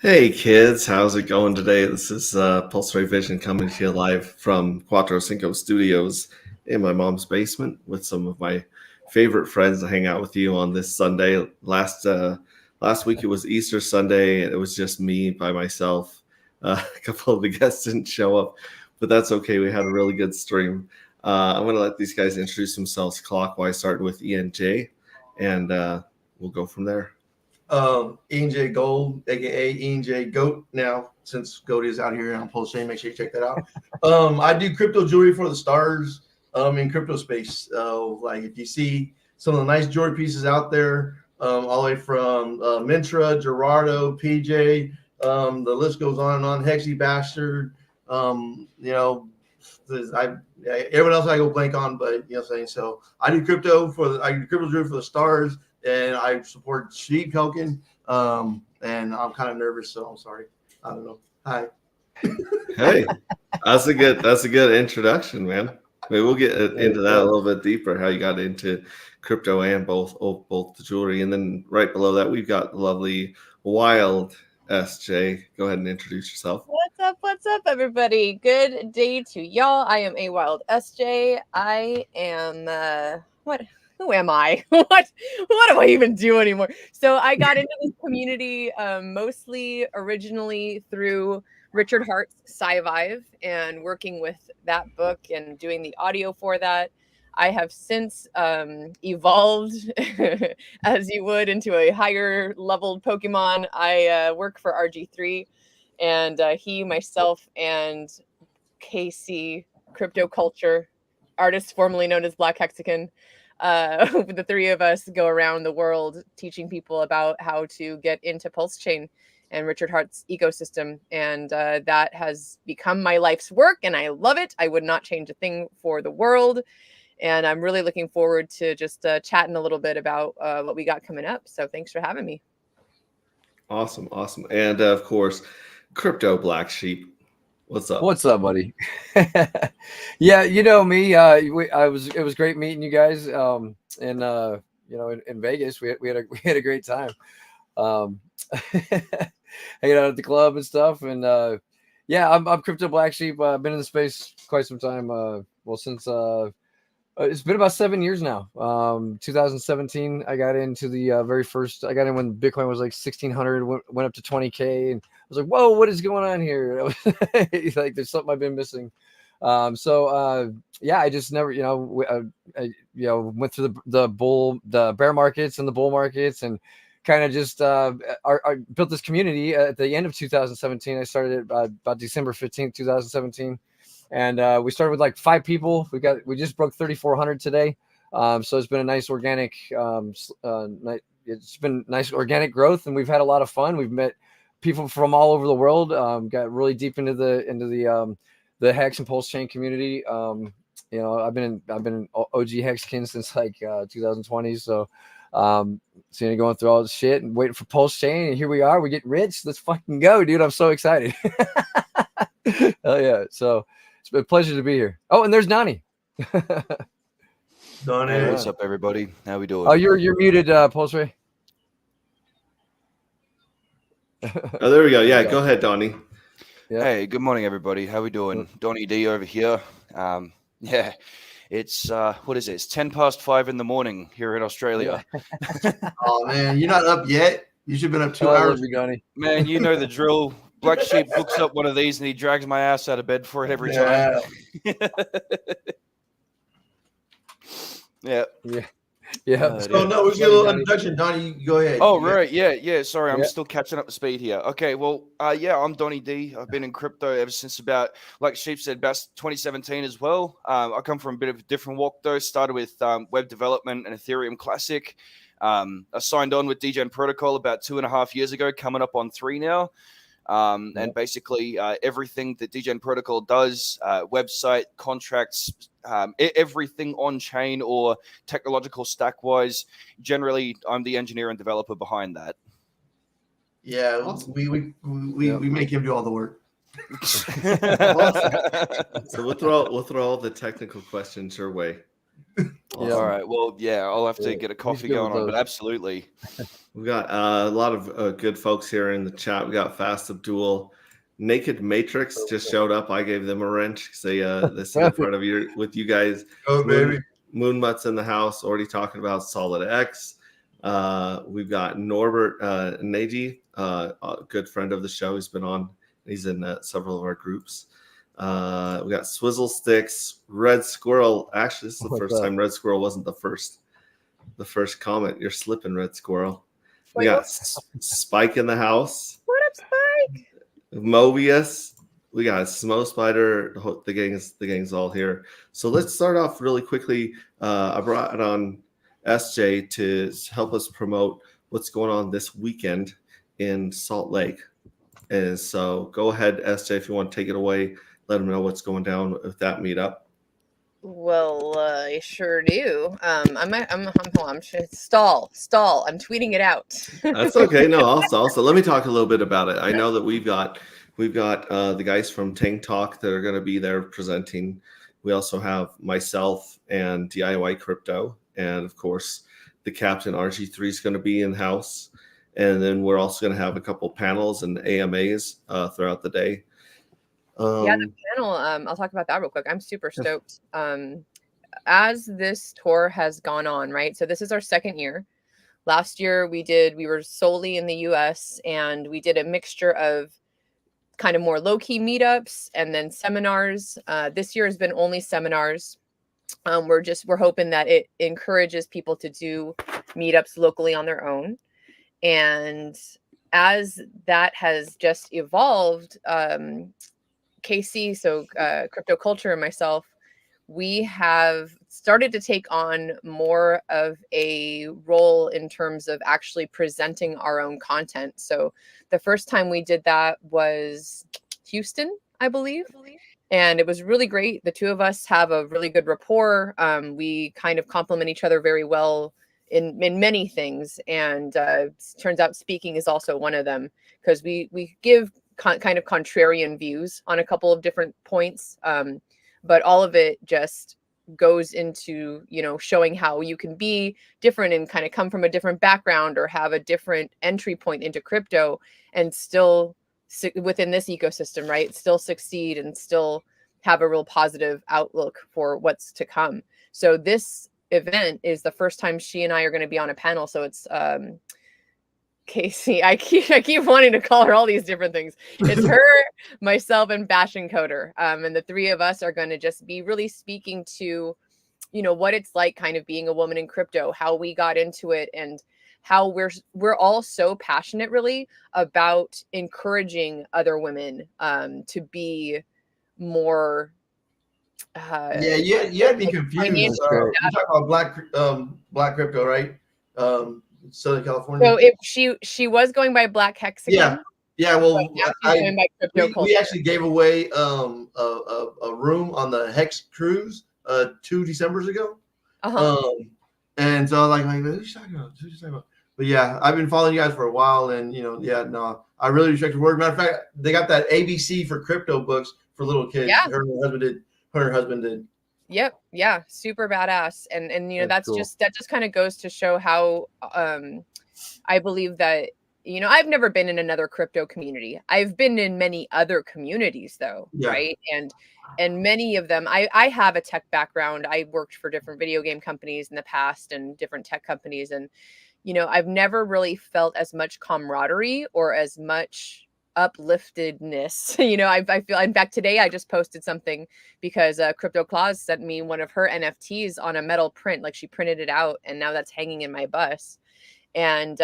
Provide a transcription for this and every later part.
Hey kids, how's it going today? This is Pulse Ray Vision coming to you live from Quattro Cinco Studios in my mom's basement with some of my favorite friends to hang out with you on this Sunday. Last week it was Easter Sunday and it was just me by myself. A couple of the guests didn't show up, but that's okay. We had a really good stream. I'm going to let these guys introduce themselves clockwise, starting with ENJ, and we'll go from there. Ian J Gold, aka Ian J Goat. Now, since Goat is out here on Pulse Chain, make sure you check that out. I do crypto jewelry for the stars in crypto space. Like if you see some of the nice jewelry pieces out there, all the way from Mintra, Gerardo, PJ, the list goes on and on. Hexy Bastard, everyone else I go blank on, but you know what I'm saying. So I do crypto jewelry for the stars. And I support Sheep Token. And I'm kind of nervous, so I'm sorry. I don't know. Hi. Hey, that's a good introduction, man. Maybe we'll get into that a little bit deeper. How you got into crypto and both the jewelry, and then right below that we've got the lovely Wild SJ. Go ahead and introduce yourself. What's up, everybody? Good day to y'all. I am a Wild SJ. I am Who am I? What do I even do anymore? So I got into this community mostly originally through Richard Hart's Sci-Vive and working with that book and doing the audio for that. I have since evolved, as you would, into a higher leveled Pokemon. I work for RG3, and he, myself, and KC, Crypto Culture, artist formerly known as Black Hexagon, the three of us go around the world teaching people about how to get into Pulse Chain and Richard Hart's ecosystem. And that has become my life's work, and I love it. I would not change a thing for the world. And I'm really looking forward to just chatting a little bit about what we got coming up. So thanks for having me. Awesome. And of course, Crypto Blacksheep. What's up? What's up, buddy? Yeah, you know me. It was great meeting you guys. In Vegas, we had a great time. Hanging out at the club and stuff. And yeah, I'm Crypto Blacksheep. I've been in the space quite some time. Since it's been about 7 years now. 2017, I got into the very first. I got in when Bitcoin was like 1,600, went up to 20K, and I was like, "Whoa, what is going on here?" Like, there's something I've been missing. Yeah, I just never, I went through the bear markets and the bull markets, and kind of just I built this community at the end of 2017. I started it about December 15th, 2017. And we started with like 5 people. We just broke 3,400 today. So it's been a nice organic, it's been nice organic growth, and we've had a lot of fun. We've met people from all over the world. Got really deep into the Hex and Pulse Chain community. I've been an OG Hexkin since like 2020. So going through all this shit and waiting for Pulse Chain, and here we are. We get rich. Let's fucking go, dude! I'm so excited. Hell yeah! So. It's been a pleasure to be here. Oh, and there's Donnie. Donnie, hey, what's up, everybody? How we doing? Oh, you're muted, Pulse Ray. Oh, there we go. Yeah, go ahead, Donnie. Yeah. Hey, good morning, everybody. How we doing? Donnie D over here. Yeah, it's what is it? It's 5:10 in the morning here in Australia. Oh man, you're not up yet. You should have been up 2 hours. Donnie. Man, you know the drill. Blacksheep books up one of these and he drags my ass out of bed for it every time. Yeah. So no, we'll get a little introduction. Donnie, go ahead. Oh, right. Yeah. Sorry, I'm still catching up to speed here. Okay, well, I'm Donnie D. I've been in crypto ever since about, like Sheep said, about 2017 as well. I come from a bit of a different walk, though. Started with web development and Ethereum Classic. I signed on with DGen Protocol about 2.5 years ago, coming up on 3 now. And basically everything that DGen Protocol does, website, contracts, everything on chain or technological stack wise, generally I'm the engineer and developer behind that. Yeah, awesome. we make him do all the work. Awesome. So we'll throw all the technical questions your way. Yeah. All right. Well, yeah, I'll have to Yeah, get a he's coffee good with going on, but those. absolutely. We got a lot of good folks here in the chat. We got Fast Abdul, Naked Matrix just showed up. I gave them a wrench because they see the part of you with you guys. Oh, baby. Moonmutt's in the house. Already talking about Solid X. We've got Norbert Nagy, a good friend of the show. He's been on. He's in several of our groups. We got Swizzle Sticks, Red Squirrel. Actually, this is the What's first up? time Red Squirrel wasn't the first comment. You're slipping, Red Squirrel. We Wait, got what? Spike in the house. What up, Spike? Mobius. We got Smo Spider. The gang's all here. So let's start off really quickly. I brought on SJ to help us promote what's going on this weekend in Salt Lake. And so go ahead, SJ, if you want to take it away. Let them know what's going down with that meetup. Well, I sure do. I'm hold on, stall. I'm tweeting it out. That's okay. No, also let me talk a little bit about it. I know that we've got the guys from Tank Talk that are going to be there presenting. We also have myself and DIY Crypto, and of course the Captain RG3 is going to be in house, and then we're also going to have a couple panels and AMAs throughout the day. Yeah, the panel. I'll talk about that real quick. I'm super stoked. As this tour has gone on, right? So this is our second year. Last year we were solely in the US, and we did a mixture of kind of more low-key meetups and then seminars. This year has been only seminars. We're hoping that it encourages people to do meetups locally on their own. And as that has just evolved, KC, so Crypto Culture, and myself, we have started to take on more of a role in terms of actually presenting our own content. So the first time we did that was Houston, I believe. And it was really great. The two of us have a really good rapport. We kind of complement each other very well in many things. And turns out speaking is also one of them, because we give kind of contrarian views on a couple of different points, but all of it just goes into showing how you can be different and kind of come from a different background or have a different entry point into crypto and still within this ecosystem, right, still succeed and still have a real positive outlook for what's to come. So this event is the first time she and I are going to be on a panel. So it's Casey, I keep wanting to call her all these different things. It's her, myself, and Fashion Coder. And the three of us are going to just be really speaking to, what it's like kind of being a woman in crypto, how we got into it, and how we're all so passionate really about encouraging other women to be more You had me confused. You talk about black crypto, right? Southern California. So she was going by Black Hex again. Yeah. Well, we actually gave away a room on the Hex cruise 2 Decembers ago. And so I was like, who's talking about? But yeah, I've been following you guys for a while, and I really respect your work. Matter of fact, they got that ABC for crypto books for little kids. Yeah. Her husband did. Yep. Yeah. Super badass. And that's cool. That just kind of goes to show how I believe that, I've never been in another crypto community. I've been in many other communities though. Yeah. Right. And many of them, I have a tech background. I worked for different video game companies in the past and different tech companies. And, I've never really felt as much camaraderie or as much upliftedness. I feel, in fact, today I just posted something because Crypto Claus sent me one of her NFTs on a metal print, like she printed it out, and now that's hanging in my bus. And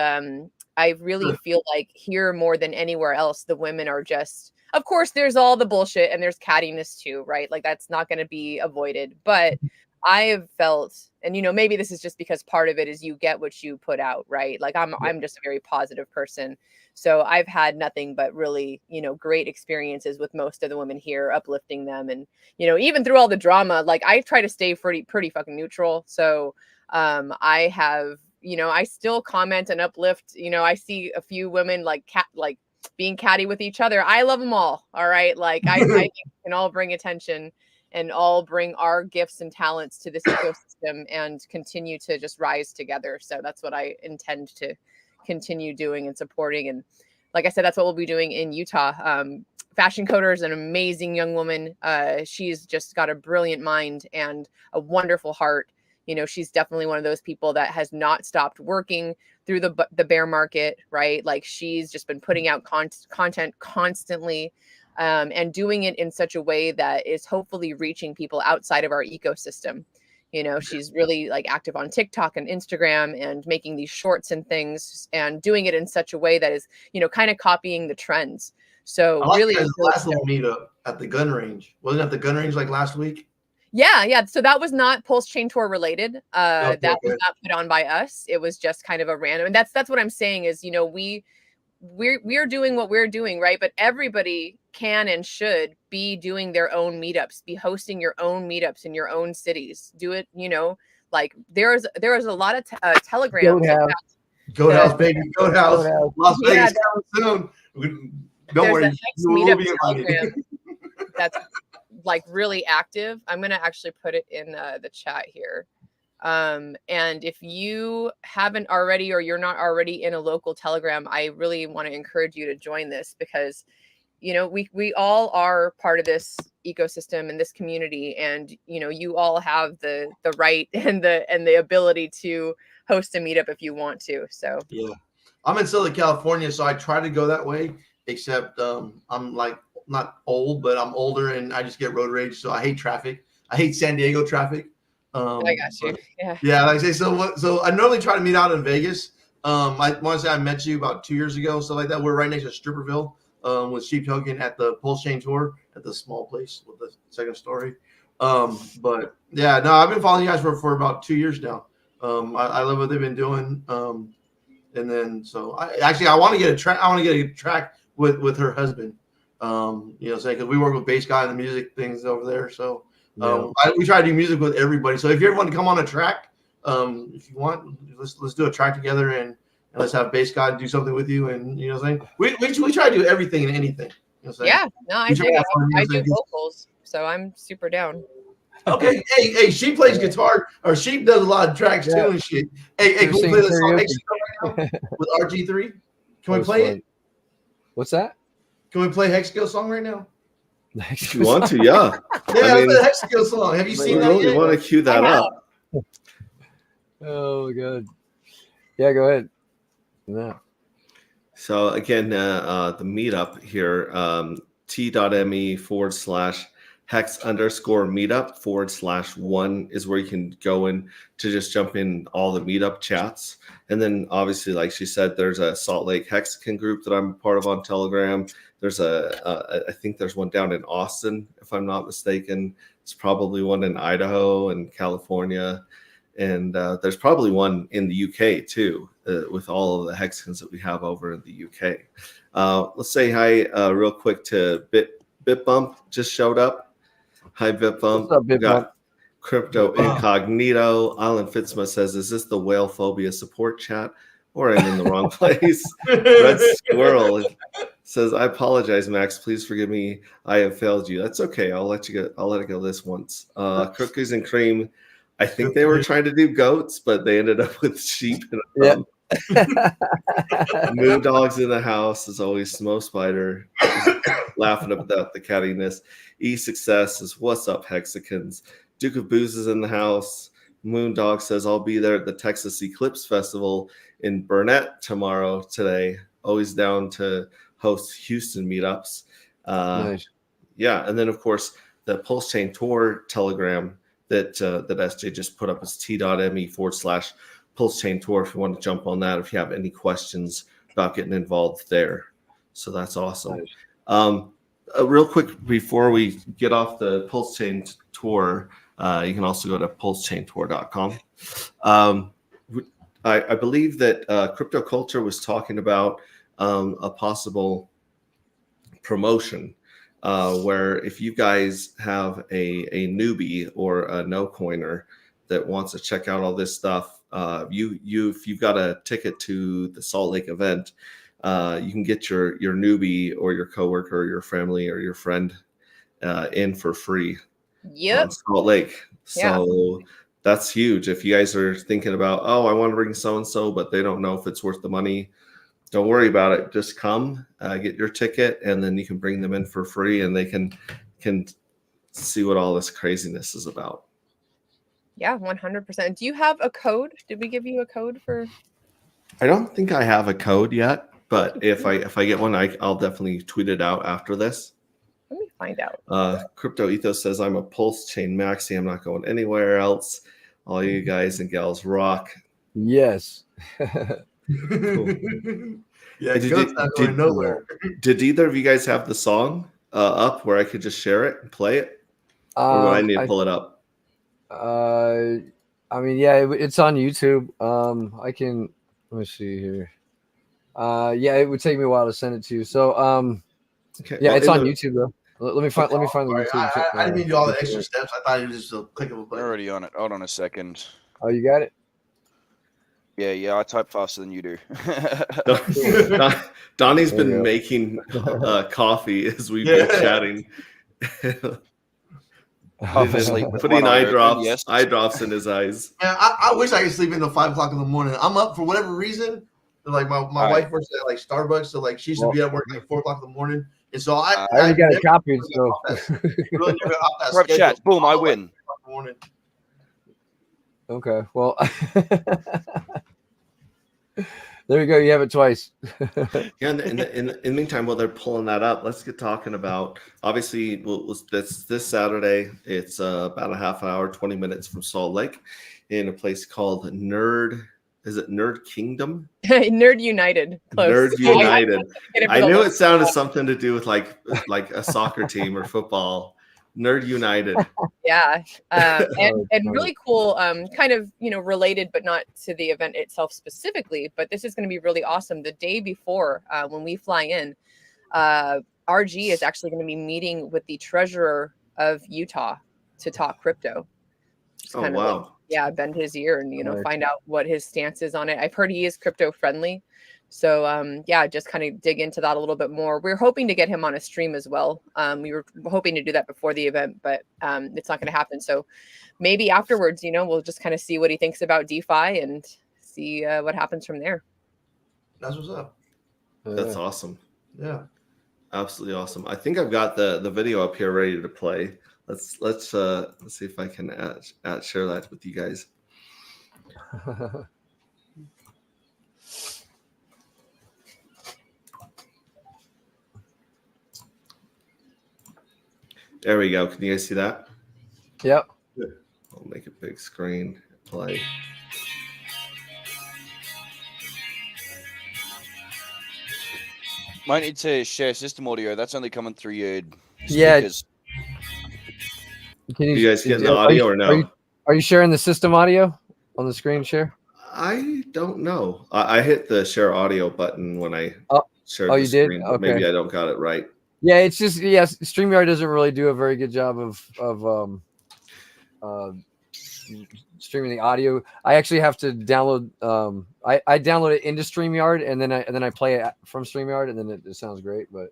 I really feel like here more than anywhere else, the women are just, of course, there's all the bullshit and there's cattiness too, right? Like that's not going to be avoided, but I have felt, and maybe this is just because part of it is you get what you put out, right? Like I'm just a very positive person. So I've had nothing but really, great experiences with most of the women here, uplifting them. And, even through all the drama, like I try to stay pretty fucking neutral. So I have, I still comment and uplift, I see a few women like being catty with each other. I love them all. All right. Like I think we can all bring attention and all bring our gifts and talents to this ecosystem and continue to just rise together. So that's what I intend to continue doing and supporting. And like I said, that's what we'll be doing in Utah. Fashion Coder is an amazing young woman. She's just got a brilliant mind and a wonderful heart. You know, she's definitely one of those people that has not stopped working through the bear market, right? Like she's just been putting out content constantly, and doing it in such a way that is hopefully reaching people outside of our ecosystem. You know, she's really like active on TikTok and Instagram and making these shorts and things and doing it in such a way that is, you know, kind of copying the trends. So I like really, you guys' last little meetup at the gun range. Wasn't it at the gun range like last week? yeah. So that was not Pulse Chain Tour related. Okay, That was okay. not put on by us. It was just kind of a random. And that's what I'm saying is, you know, we're doing what we're doing, right? But everybody can and should be doing their own meetups, be hosting your own meetups in your own cities. Do it, you know, like there is a lot of telegrams. Goat House, baby. Goat House. Las Yeah, Vegas coming soon. Don't there's worry. a Hex You will meetup be invited. telegram that's like really active. I'm gonna actually put it in the chat here. And if you haven't already, or you're not already in a local telegram, I really want to encourage you to join this, because you know we all are part of this ecosystem and this community, and you know you all have the right and the ability to host a meetup if you want to. So Yeah. I'm in Southern California, so I try to go that way, except I'm like not old, but I'm older and I just get road rage. So I hate traffic. I hate San Diego traffic. I got you. Yeah. Yeah, like I say, so I normally try to meet out in Vegas. I want to say I met you about 2 years ago, stuff like that. We're right next to Stripperville, with Sheep Token at the Pulse Chain Tour at the small place with the second story. But yeah, no, I've been following you guys for about 2 years now. I love what they've been doing. And then so I want to get a track. I want to get a track with her husband. You know, saying because we work with Bass Guy and the music things over there. So we try to do music with everybody. So if you ever want to come on a track, if you want, let's do a track together and let's have Bass Guy do something with you. And you know what I'm saying? We try to do everything and anything. You know what I'm saying? Yeah, no, I do. I do vocals, so I'm super down. Okay, hey, she plays guitar, or she does a lot of tracks too and shit. Hey, can we play the song right now with RG3? Can we play it? What's that? Can we play Hexakill song right now? If you want to, yeah. Yeah, I mean, the Hexakill song. Have you seen that yet? You want to cue that up? Oh, good. Yeah, go ahead. Yeah. So again, the meetup here, t.me/hex_meetup/1 is where you can go in to just jump in all the meetup chats. And then obviously, like she said, there's a Salt Lake Hexagon group that I'm part of on Telegram. There's I think there's one down in Austin, if I'm not mistaken. It's probably one in Idaho and California. And there's probably one in the UK too, with all of the hexagons that we have over in the UK. Let's say hi real quick to BitBump just showed up. Hi, BitBump. What's up, BitBump? Crypto Incognito. Alan Fitzma says, is this the whale phobia support chat? Or I'm in the wrong place. Red Squirrel says, I apologize, Max. Please forgive me. I have failed you. That's okay. I'll let it go this once. Cookies and Cream. I think they were trying to do goats, but they ended up with sheep. And Moon Dogs in the house is always Smo Spider laughing about the cattiness. E-Success is what's up, Hexicans. Duke of Booze is in the house. Moon Dog says, I'll be there at the Texas Eclipse Festival in Burnett today. Always down to host Houston meetups. Nice. Yeah, and then of course the Pulse Chain Tour Telegram that SJ just put up is t.me/Pulse Chain Tour if you want to jump on that, if you have any questions about getting involved there. So that's awesome. Nice. Real quick before we get off the Pulse Chain Tour, you can also go to pulsechaintour.com. I believe that Crypto Culture was talking about a possible promotion where if you guys have a newbie or a no coiner that wants to check out all this stuff, if you've got a ticket to the Salt Lake event, you can get your newbie or your coworker or your family or your friend in for free. Yep. on Salt Lake. Yeah. So that's huge. If you guys are thinking about, oh, I want to bring so and so, but they don't know if it's worth the money, don't worry about it. Just come, get your ticket, and then you can bring them in for free, and they can see what all this craziness is about. Yeah, 100%. Do you have a code? Did we give you a code for? I don't think I have a code yet, but if I get one, I'll definitely tweet it out after this. Let me find out. Crypto Ethos says, I'm a Pulse Chain Maxi. I'm not going anywhere else. All you guys and gals rock. Yes. Yeah, Goat's not going nowhere. Did either of you guys have the song up where I could just share it and play it? Or would I need to pull it up? I mean, yeah, it's on YouTube. I can, let me see here. Yeah, it would take me a while to send it to you. So, okay. Yeah, well, it's on YouTube though. Let me find the YouTube. I didn't need to do all the extra steps. I thought it was just a click of a button. We're already on it. Hold on a second. Oh, you got it? Yeah, I type faster than you do. Donnie's been making coffee as we've been chatting. Putting eye drops in his eyes. Man, I wish I could sleep until 5 o'clock in the morning. I'm up for whatever reason. Like my wife works at like Starbucks, so like she should be at work like 4 o'clock in the morning. And so I already got it copied. So really never off that schedule. Chat. Boom, I win. Okay, well, there you go. You have it twice. Yeah. In the meantime, while they're pulling that up, let's get talking about. Obviously, this Saturday. It's about a half hour, 20 minutes from Salt Lake, in a place called Nerd. Is it Nerd Kingdom? Nerd United. Close. Nerd United. I knew it sounded something to do with like a soccer team or football. Nerd United. Yeah. And really cool, kind of, related, but not to the event itself specifically. But this is going to be really awesome. The day before, when we fly in, RG is actually going to be meeting with the treasurer of Utah to talk crypto. Oh, wow. Bend his ear and, find out what his stance is on it. I've heard he is crypto friendly. So, just kind of dig into that a little bit more. We're hoping to get him on a stream as well. We were hoping to do that before the event, but it's not going to happen. So maybe afterwards, we'll just kind of see what he thinks about DeFi and see what happens from there. That's what's up. That's awesome. Yeah. Absolutely awesome. I think I've got the video up here ready to play. Let's see if I can share that with you guys. There we go. Can you guys see that? Yep. I'll make a big screen. Play. Might need to share system audio. That's only coming through your speakers. You guys getting the audio or no? Are you sharing the system audio on the screen share? I don't know. I hit the share audio button when I shared the you screen. did? Okay. Maybe I don't got it right. Yeah, it's just StreamYard doesn't really do a very good job of streaming the audio. I actually have to download. I download it into StreamYard and then I play it from StreamYard and then it sounds great. But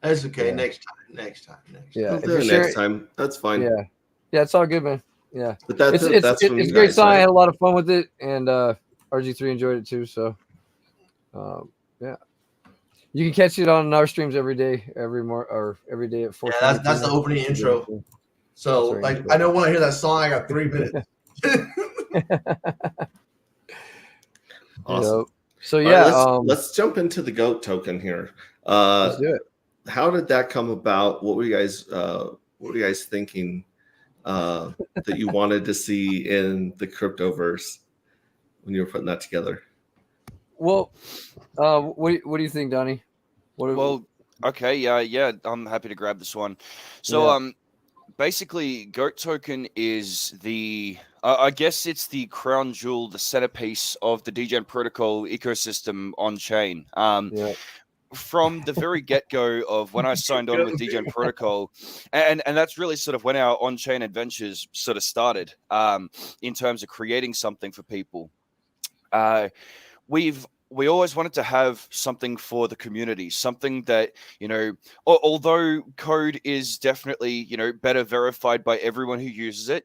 that's okay. Yeah. Next time. Yeah, we'll do it next time. That's fine. Yeah, it's all good, man. Yeah, but that's it's a great song. Right? I had a lot of fun with it, and RG3 enjoyed it too. So, yeah. You can catch it on our streams every day, every day at 4. Yeah, that's the opening intro. So, like, I know when I hear that song, I got 3 minutes. Awesome. So yeah, let's jump into the GOAT token here. Let's do it. How did that come about? What were you guys thinking that you wanted to see in the cryptoverse when you were putting that together? Well, what do you think, Donnie? Okay, yeah, I'm happy to grab this one. So, basically, GOAT token is the, I guess it's the crown jewel, the centerpiece of the DGen protocol ecosystem on chain. From the very get-go of when I signed on with DGen protocol, and that's really sort of when our on-chain adventures sort of started, in terms of creating something for people. We've we always wanted to have something for the community, something that, although code is definitely, better verified by everyone who uses it,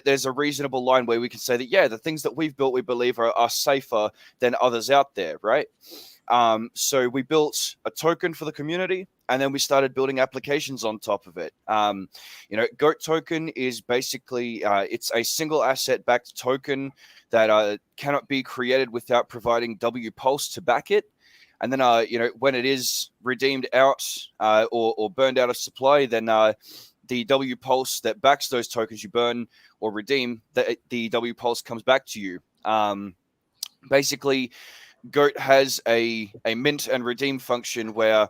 there's a reasonable line where we can say that, yeah, the things that we've built, we believe are safer than others out there, right? So we built a token for the community, and then we started building applications on top of it. Goat token is basically it's a single asset backed token that cannot be created without providing W pulse to back it. And then when it is redeemed out or burned out of supply, then the W pulse that backs those tokens you burn or redeem, the W pulse comes back to you. Basically, Goat has a mint and redeem function where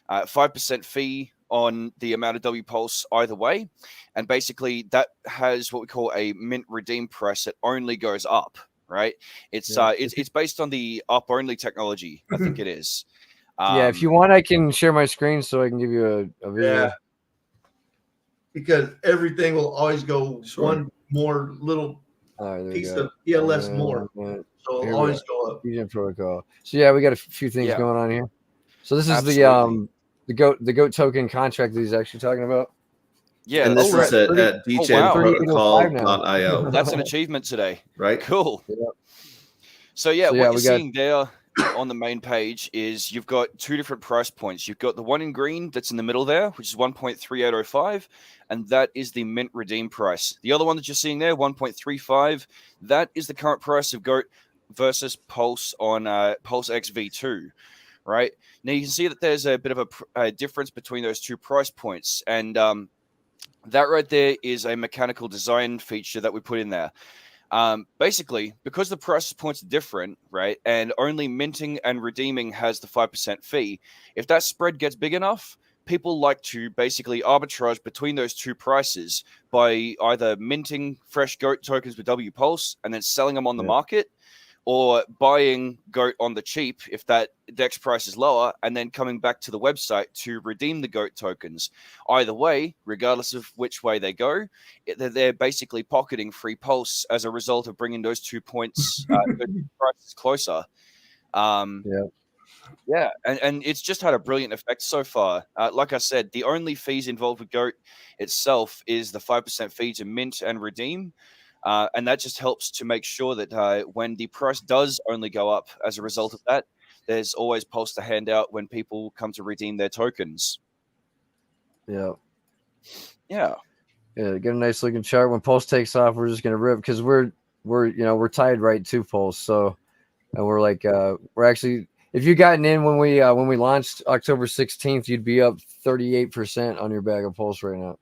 5% fee on the amount of W pulse either way, and basically that has what we call a mint redeem price that only goes up. Right? It's based on the up only technology. I think it is. Yeah, if you want, I can share my screen so I can give you a visual. Yeah, because everything will always go one more little piece of ELS more. So it'll always go up. Fusion protocol. So yeah, we got a few things going on here. So this is the goat token contract that he's actually talking about. Yeah, and this is at djprotocol.io. That's an achievement today, right? Cool. Yeah. So what you're seeing there on the main page is you've got two different price points. You've got the one in green that's in the middle there, which is 1.3805, and that is the mint redeem price. The other one that you're seeing there, 1.35, that is the current price of Goat versus Pulse on Pulse XV2, right? Now you can see that there's a bit of a difference between those two price points, and that right there is a mechanical design feature that we put in there. Basically, because the price points are different, right, and only minting and redeeming has the 5% fee, if that spread gets big enough, people like to basically arbitrage between those two prices by either minting fresh Goat tokens with W Pulse and then selling them on the market, or buying Goat on the cheap if that DEX price is lower, and then coming back to the website to redeem the Goat tokens. Either way, regardless of which way they go, they're basically pocketing free Pulse as a result of bringing those 2 points prices closer. Yeah, and it's just had a brilliant effect so far. Like I said, the only fees involved with Goat itself is the 5% fee to mint and redeem. And that just helps to make sure that when the price does only go up as a result of that, there's always Pulse to hand out when people come to redeem their tokens. Yeah. Yeah. Yeah, get a nice looking chart. When Pulse takes off, we're just gonna rip because we're tied right to Pulse. So, and we're like we're actually, if you gotten in when we launched October 16th, you'd be up 38% on your bag of Pulse right now.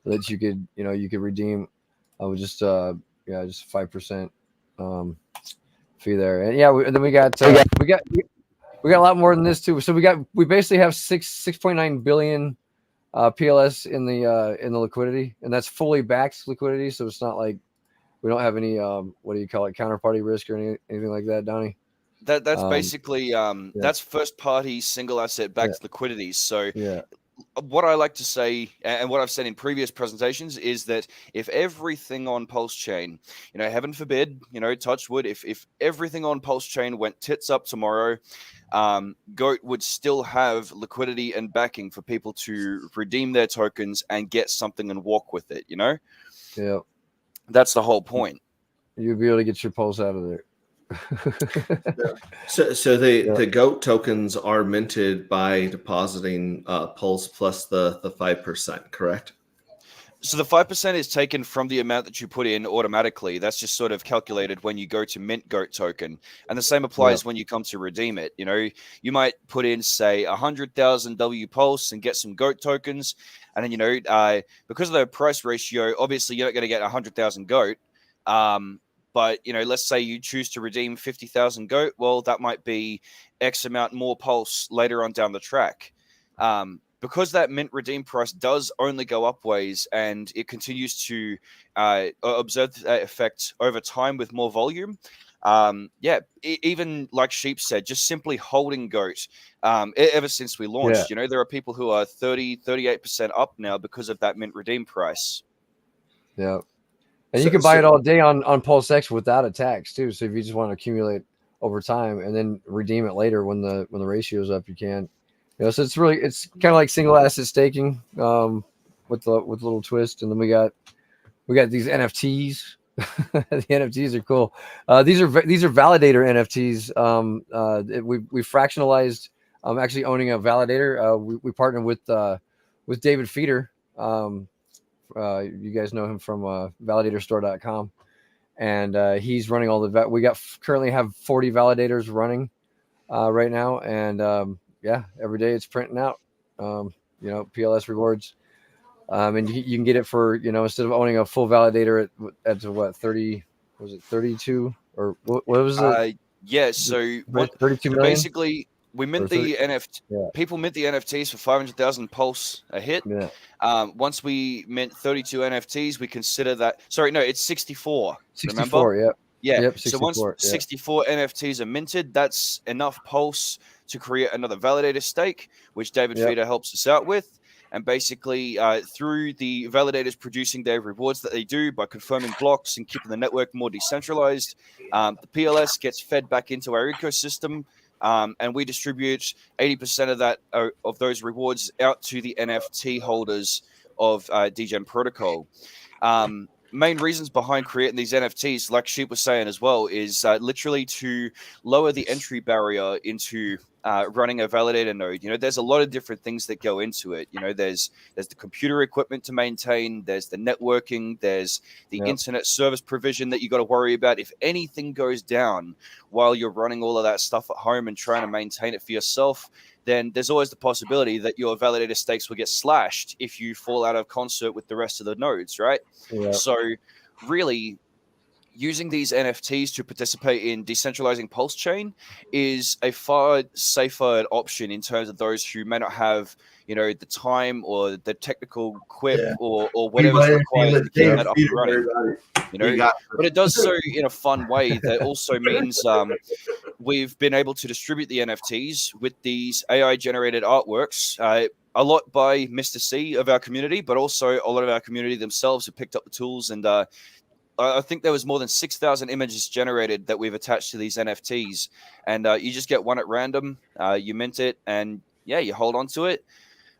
That you could redeem. I was just 5% fee there, and then we got a lot more than this too. So we basically have 6.9 billion PLS in the liquidity, and that's fully backed liquidity. So it's not like we don't have any what do you call it, counterparty risk or anything like that, Donnie. That's basically that's first party single asset backed liquidity. So what I like to say, and what I've said in previous presentations, is that if everything on Pulse Chain, heaven forbid, touch wood, if everything on Pulse Chain went tits up tomorrow, Goat would still have liquidity and backing for people to redeem their tokens and get something and walk with it. Yeah, that's the whole point. You'd be able to get your Pulse out of there. So the Goat tokens are minted by depositing Pulse plus the 5%, correct? So the 5% is taken from the amount that you put in automatically. That's just sort of calculated when you go to mint Goat token, and the same applies when you come to redeem it. You might put in, say, 100,000 W Pulse and get some Goat tokens, and then because of the price ratio, obviously you're not going to get 100,000 Goat. But, let's say you choose to redeem 50,000 Goat. Well, that might be X amount more Pulse later on down the track. Because that mint redeem price does only go up ways, and it continues to observe that effect over time with more volume. Even like Sheep said, just simply holding Goat ever since we launched, there are people who are 38% up now because of that mint redeem price. Yeah. And you can buy it all day on Pulse X without a tax too. So if you just want to accumulate over time, and then redeem it later when the ratio is up. You can, so it's kind of like single asset staking, with the little twist. And then we got these NFTs. The NFTs are cool. These are validator NFTs. We fractionalized. Actually owning a validator. We partnered with David Feeder. You guys know him from validatorstore.com, and he's running all the. We currently have 40 validators running right now, and every day it's printing out. PLS rewards. And you can get it for, instead of owning a full validator at what, 30, was it 32 or what was it? Yeah. So 32 million? Basically we mint the NFT. Yeah. People mint the NFTs for 500,000 pulse a hit. Yeah. Once we mint 32 NFTs, we consider that. Sorry, no, it's 64. 64. Remember? Yeah. Yep, 64, so once 64 NFTs are minted, that's enough pulse to create another validator stake, which David Feeder helps us out with. And basically, through the validators producing their rewards that they do by confirming blocks and keeping the network more decentralized, the PLS gets fed back into our ecosystem, and we distribute 80% of that of those rewards out to the NFT holders of DGen Protocol. Main reasons behind creating these NFTs, like Sheep was saying as well, is literally to lower the entry barrier into running a validator node. There's a lot of different things that go into it. There's the computer equipment to maintain, there's the networking, there's the internet service provision that you got to worry about. If anything goes down while you're running all of that stuff at home and trying to maintain it for yourself, then there's always the possibility that your validator stakes will get slashed if you fall out of concert with the rest of the nodes, right? Yeah. So really, using these NFTs to participate in decentralizing Pulse Chain is a far safer option in terms of those who may not have, the time or the technical quip or whatever's required to keep that up and running. But it does so in a fun way that also means we've been able to distribute the NFTs with these AI-generated artworks, a lot by Mr. C of our community, but also a lot of our community themselves have picked up the tools. And I think there was more than 6,000 images generated that we've attached to these NFTs. And you just get one at random, you mint it, and you hold on to it.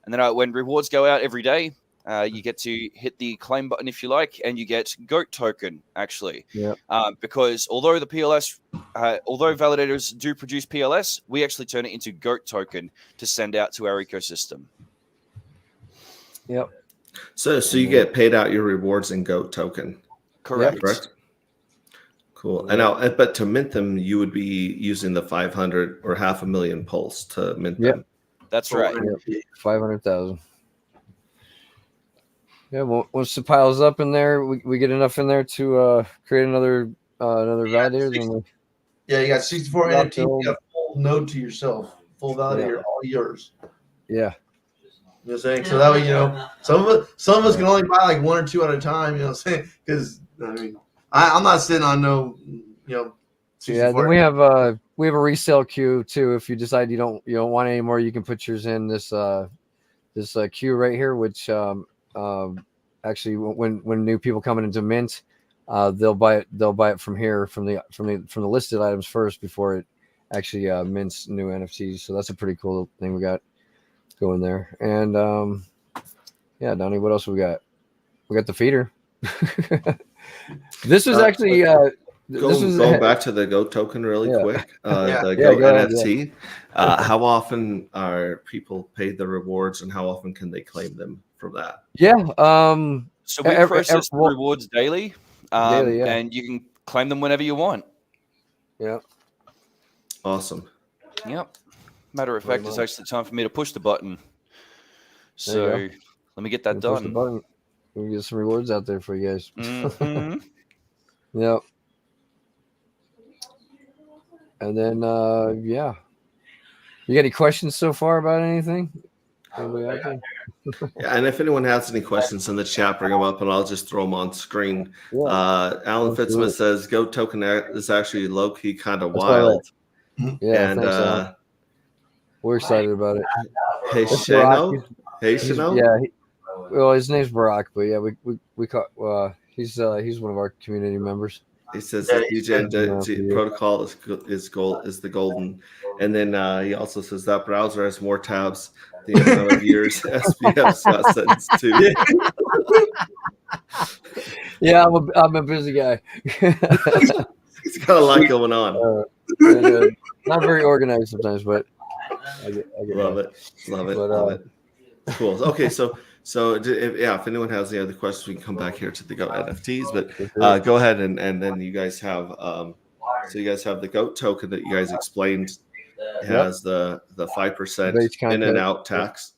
And then when rewards go out every day, you get to hit the claim button if you like, and you get GOAT token, actually. Yeah. Because although the PLS, although validators do produce PLS, we actually turn it into GOAT token to send out to our ecosystem. Yep. So you get paid out your rewards in GOAT token. Correct. Correct. Cool. And now, but to mint them, you would be using the 500 or 500,000 pulse to mint them. That's right. 500,000. Yeah, well, once it piles up in there, we get enough in there to create another validator. You got 64 NFTs. You got a full node to yourself, full validator, all yours. Yeah. You know what I'm saying? So that way, some of us can only buy like one or two at a time. You know what I'm saying? Because I'm not sitting on no, 64. Yeah. Then we have a resale queue too. If you decide you don't want any more, you can put yours in this queue right here, which actually when new people coming into mint, they'll buy it from here from the listed items first before it actually mints new NFTs. So that's a pretty cool thing we got going there. And Donnie, what else we got? We got the feeder. This was actually going back to the GOAT token really quick. The GOAT NFT. How often are people paid the rewards, and how often can they claim them from that? So we process the rewards daily, and you can claim them whenever you want. Yeah. Awesome. Yep. Matter of fact, it's actually time for me to push the button. So let me get that done. Push the button. We can get some rewards out there for you guys. Mm-hmm. Yep. And then, you got any questions so far about anything? And if anyone has any questions in the chat, bring them up, and I'll just throw them on screen. Alan Fitzsmith says GOAT token is actually low key kind of wild. Yeah, and thanks, we're excited about it. Hey, Shano. Yeah. Well, his name's Barack, but we caught. He's one of our community members. He says Yeah, that he's DJ good. and protocol is the golden, and then he also says that browser has more tabs. The amount of years SPF's got sentenced to. Yeah. Yeah, I'm a busy guy. He's got a lot going on. Not very organized sometimes, but I get Love by. it, love it, But, love it. Cool. Okay, so if anyone has any other questions, we can come back here to the Goat NFTs. But go ahead and then you guys have so you guys have the Goat token that you guys explained. It has the 5% Base in and contract. out tax.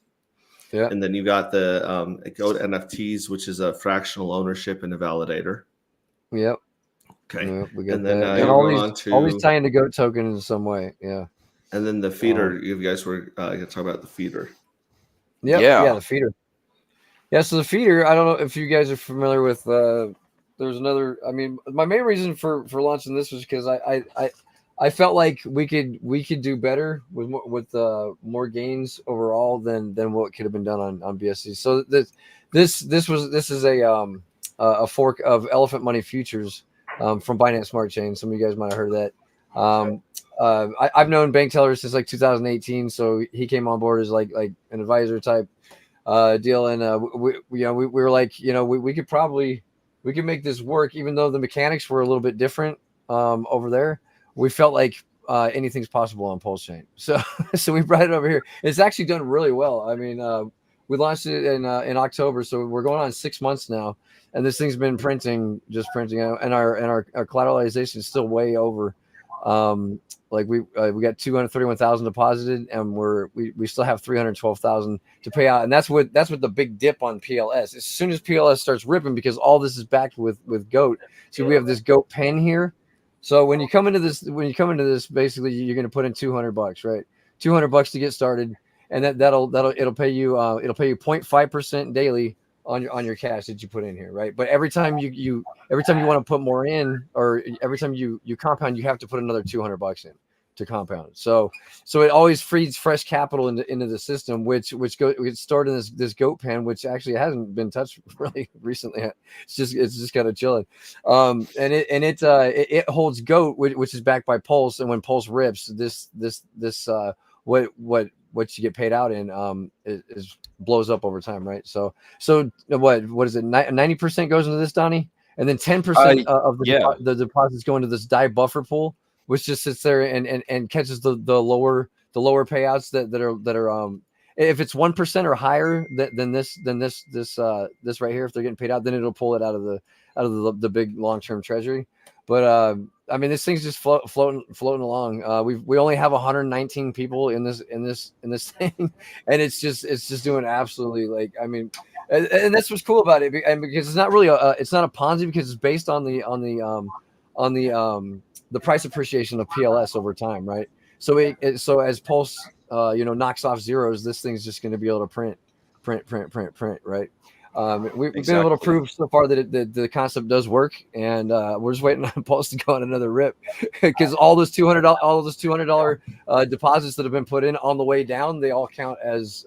Yeah. And then you got the Goat NFTs, which is a fractional ownership and a validator. Yep. Okay. Yeah, we got And then that. you And go on to all these tie into Goat token in some way. Yeah. and then the feeder. You guys were going to talk about the feeder. Yep. Yeah. Yeah, the feeder. Yeah, so the feeder, I don't know if you guys are familiar with there's another, I mean, my main reason for launching this was because I felt like we could do better with more gains overall than what could have been done on BSC. So this is a fork of Elephant Money Futures from Binance Smart Chain. Some of you guys might have heard of that. I've known bank tellers since like 2018, so he came on board as like an advisor type deal, and we were like, we could make this work, even though the mechanics were a little bit different over there. We felt like anything's possible on Pulse Chain, so we brought it over here. It's actually done really well. I mean, we launched it in October, so we're going on 6 months now, and this thing's been printing out, and our collateralization is still way over. Like we got 231,000 deposited, and we still have 312,000 to pay out, and that's what the big dip on PLS. As soon as PLS starts ripping, because all this is backed with Goat, so we have this Goat pen here. So when you come into this, basically you're going to put in $200, right? $200 to get started, and it'll pay you 0.5% daily on your cash that you put in here, right? But every time you want to put more in, or every time you compound, you have to put another $200 in to compound. So it always feeds fresh capital into the system, which gets stored in this Goat pen, which actually hasn't been touched really recently. It's just kind of chilling. And it holds Goat, which is backed by Pulse, and when Pulse rips, what you get paid out in is blows up over time, right? So what is it? 90% goes into this, Donnie, and then 10% of the deposits go into this DAI buffer pool, which just sits there and catches the lower payouts that are if it's 1% or higher than this right here, if they're getting paid out, then it'll pull it out of the big long-term treasury. But I mean, this thing's just floating along. We only have 119 people in this thing, and it's just doing absolutely, like, I mean, and that's what's cool about it, and because it's not really it's not a Ponzi, because it's based on the price appreciation of PLS over time, right? So so as Pulse knocks off zeros, this thing's just going to be able to print, right? We've been able to prove so far that the concept does work, and we're just waiting on Pulse to go on another rip, because all those $200 deposits that have been put in on the way down, they all count as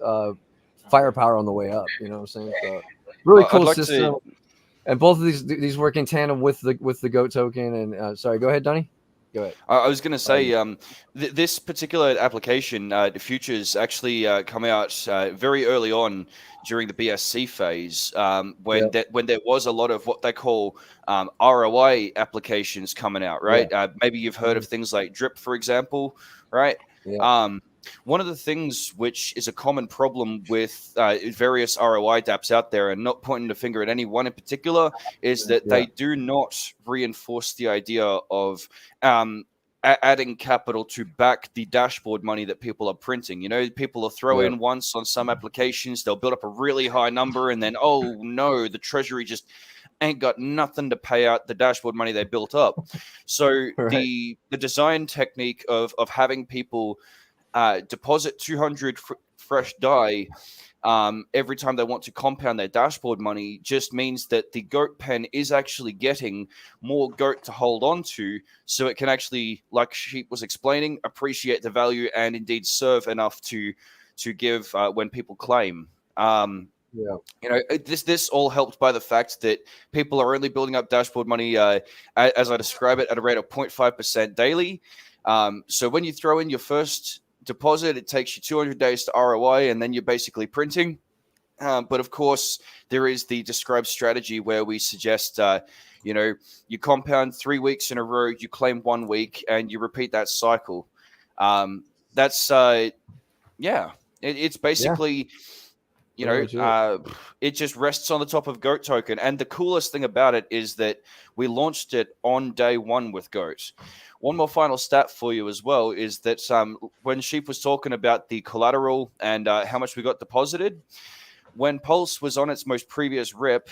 firepower on the way up. You know what I'm saying? So really cool system. And both of these work in tandem with the Goat token. And sorry, go ahead, Donnie. Go ahead. I was going to say this particular application, the futures, actually come out very early on during the BSC phase, when there was a lot of what they call ROI applications coming out, right? Yeah. Maybe you've heard of things like Drip, for example, right? Yeah. One of the things which is a common problem with various ROI dApps out there, and not pointing the finger at any one in particular, is that they do not reinforce the idea of adding capital to back the dashboard money that people are printing. You know, people will throw in once on some applications, they'll build up a really high number, and then, oh no, the treasury just ain't got nothing to pay out the dashboard money they built up. So the design technique of having people deposit 200 fresh DAI every time they want to compound their dashboard money just means that the Goat pen is actually getting more Goat to hold on to, so it can actually, like Sheep was explaining, appreciate the value and indeed serve enough to give when people claim. Yeah. You know, this all helped by the fact that people are only building up dashboard money, as I describe it, at a rate of 0.5% daily. So when you throw in your first deposit, it takes you 200 days to ROI, and then you're basically printing. But of course, there is the described strategy where we suggest, you know, you compound 3 weeks in a row, you claim 1 week, and you repeat that cycle. That's it's basically, you know, it just rests on the top of Goat token. And the coolest thing about it is that we launched it on day one with Goat. One more final stat for you as well is that when Sheep was talking about the collateral and how much we got deposited, when Pulse was on its most previous rip,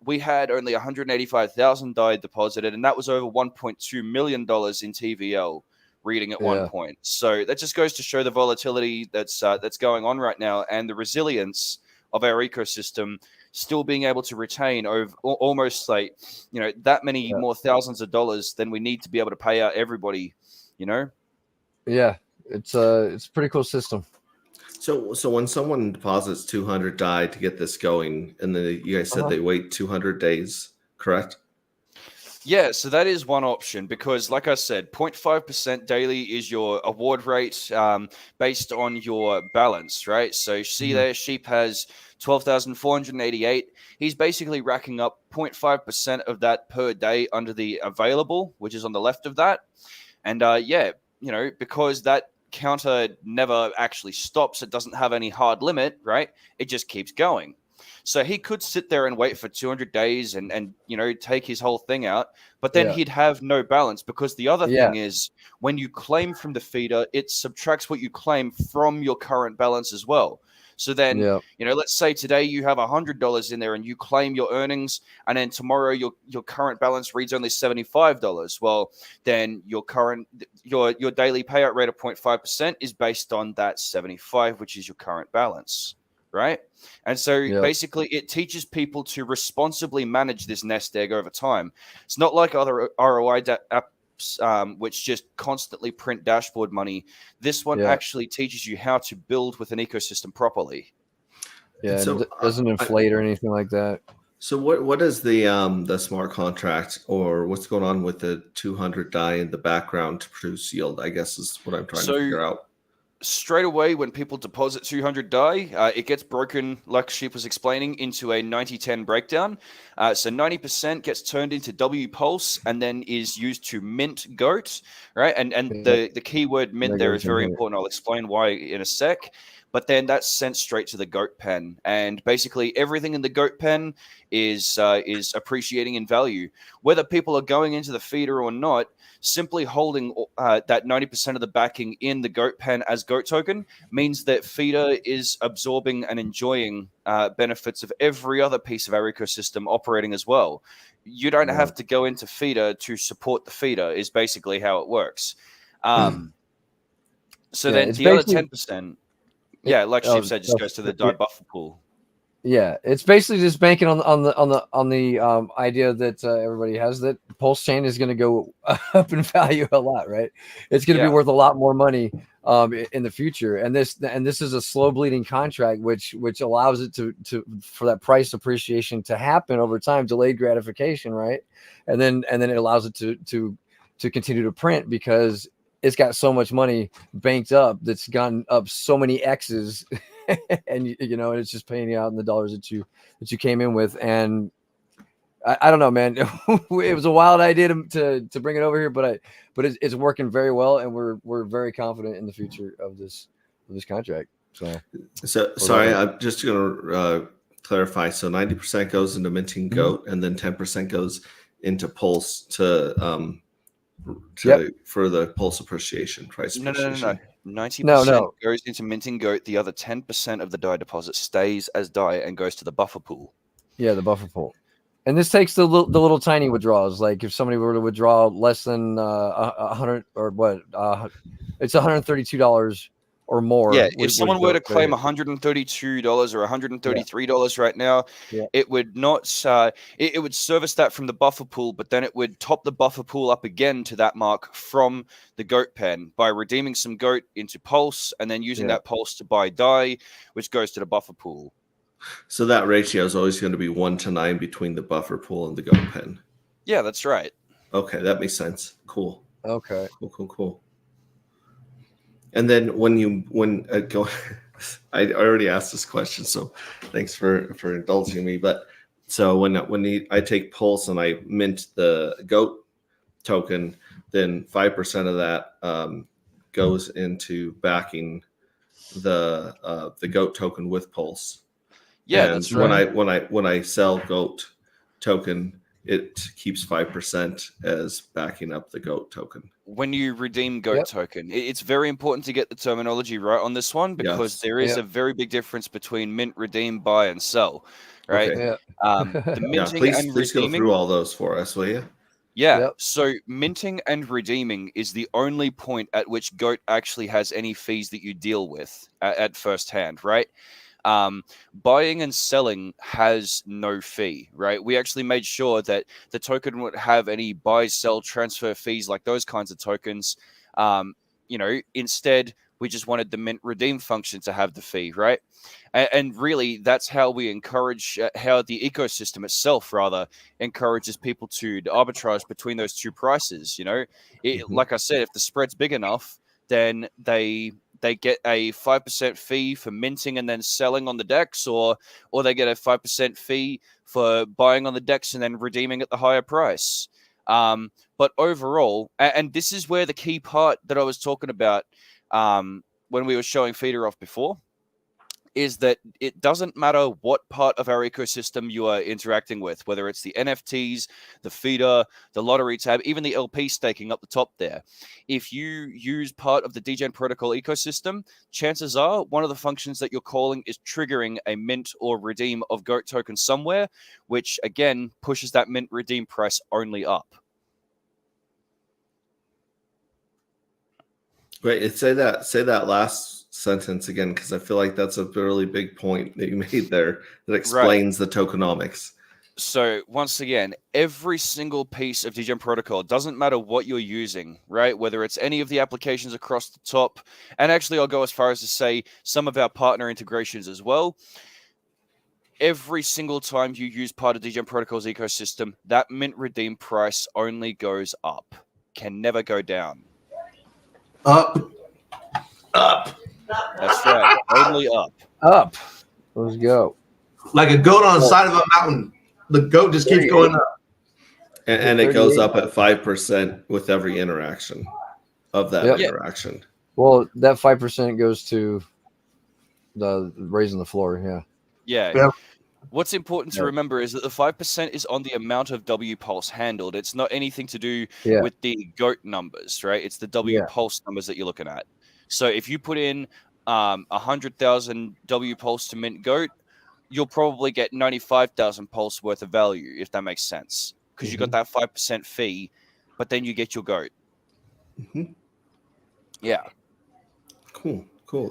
we had only 185,000 DAI deposited, and that was over $1.2 million in TVL reading at one point. So that just goes to show the volatility that's going on right now, and the resilience of our ecosystem still being able to retain over almost like, you know, that many more thousands of dollars than we need to be able to pay out everybody, you know? Yeah, it's a pretty cool system. So when someone deposits 200 DAI to get this going, and then you guys said they wait 200 days, correct? Yeah, so that is one option because, like I said, 0.5% daily is your award rate based on your balance, right? So see there, Sheep has 12,488. He's basically racking up 0.5% of that per day under the available, which is on the left of that. And you know, because that counter never actually stops, it doesn't have any hard limit, right? It just keeps going. So he could sit there and wait for 200 days and you know, take his whole thing out, but then he'd have no balance because the other thing is when you claim from the feeder, it subtracts what you claim from your current balance as well. So then, you know, let's say today you have $100 in there and you claim your earnings, and then tomorrow your current balance reads only $75. Well, then your daily payout rate of 0.5% is based on that 75, which is your current balance. Right. And so basically it teaches people to responsibly manage this nest egg over time. It's not like other ROI apps, which just constantly print dashboard money. This one actually teaches you how to build with an ecosystem properly. Yeah, so, it doesn't inflate or anything like that. So what is the smart contract, or what's going on with the 200 DAI in the background to produce yield, I guess is what I'm trying to figure out. Straight away, when people deposit 200 DAI, it gets broken, like Sheep was explaining, into a 90-10 breakdown. So 90% gets turned into W Pulse and then is used to mint Goat, right? And the keyword mint there is very important. I'll explain why in a sec. But then that's sent straight to the Goat pen, and basically everything in the Goat pen is appreciating in value. Whether people are going into the feeder or not, simply holding that 90% of the backing in the Goat pen as Goat token means that feeder is absorbing and enjoying benefits of every other piece of our ecosystem operating as well. You don't have to go into feeder to support the feeder is basically how it works. So then the other 10%. Yeah, like Sheep said, just goes to the DAI buffer pool. Yeah, it's basically just banking on the idea that everybody has that Pulse Chain is going to go up in value a lot, right? It's going to be worth a lot more money in the future, and this is a slow bleeding contract, which allows it to for that price appreciation to happen over time, delayed gratification, right? And then it allows it to continue to print because it's got so much money banked up that's gone up so many X's, and you know, it's just paying you out in the dollars that you came in with. And I don't know, man. It was a wild idea to bring it over here, but it's working very well, and we're very confident in the future of this contract. So sorry, I'm just gonna clarify. So 90% goes into minting Goat, and then 10% goes into Pulse for the Pulse appreciation, price appreciation. No. 90% goes into minting Goat. The other 10% of the DAI deposit stays as DAI and goes to the buffer pool. Yeah, the buffer pool. And this takes the little tiny withdrawals. Like if somebody were to withdraw less than 100 or what, it's $132 or more. Yeah, if someone were to claim $132 or $133 right now, it would not. It would service that from the buffer pool, but then it would top the buffer pool up again to that mark from the Goat pen by redeeming some Goat into Pulse and then using that Pulse to buy DAI, which goes to the buffer pool. So that ratio is always going to be 1-9 between the buffer pool and the goat pen. Yeah, that's right. Okay, that makes sense. Cool. Okay. Cool. And then when go, I already asked this question, so thanks for indulging me. But so I take Pulse and I mint the goat token, then 5% of that goes into backing the goat token with Pulse. Yeah, and that's right. when I sell goat token, it keeps 5% as backing up the goat token. When you redeem goat Yep. token, it's very important to get the terminology right on this one, because Yes. there is Yep. a very big difference between mint, redeem, buy, and sell. Right? Okay. Yeah. The Yeah. minting and Please go redeeming. through all those for us, will you? Yeah. Yep. So minting and redeeming is the only point at which goat actually has any fees that you deal with at first hand, right? Buying and selling has no fee, right? We actually made sure that the token would have any buy, sell, transfer fees, like those kinds of tokens. Instead, we just wanted the mint redeem function to have the fee, right? And really, that's how we encourage, how the ecosystem itself, rather, encourages people to arbitrage between those two prices. Like I said, if the spread's big enough, then they get a 5% fee for minting and then selling on the DEX, or they get a 5% fee for buying on the DEX and then redeeming at the higher price. But overall, and this is where the key part that I was talking about when we were showing Feeder off before, is that it doesn't matter what part of our ecosystem you are interacting with, whether it's the NFTs, the feeder, the lottery tab, even the LP staking up the top there. If you use part of the DGen protocol ecosystem, chances are one of the functions that you're calling is triggering a mint or redeem of GOAT token somewhere, which again pushes that mint redeem price only up. Wait, say that last sentence again, because I feel like that's a really big point that you made there that explains the tokenomics. So once again, every single piece of DGen protocol, doesn't matter what you're using, right? Whether it's any of the applications across the top, and actually I'll go as far as to say some of our partner integrations as well. Every single time you use part of DGen protocol's ecosystem, that mint redeem price only goes up, can never go down. Up. That's right. Only up. Up. Let's go. Like a goat on the side of a mountain. The goat just keeps going up. And it goes up at 5% with every interaction of that interaction. Well, that 5% goes to the raising the floor. Yeah. What's important to remember is that the 5% is on the amount of W pulse handled. It's not anything to do with the GOAT numbers, right? It's the W pulse numbers that you're looking at. So if you put in 100,000 W pulse to mint GOAT, you'll probably get 95,000 pulse worth of value, if that makes sense, because you got that 5% fee, but then you get your GOAT. Yeah. Cool.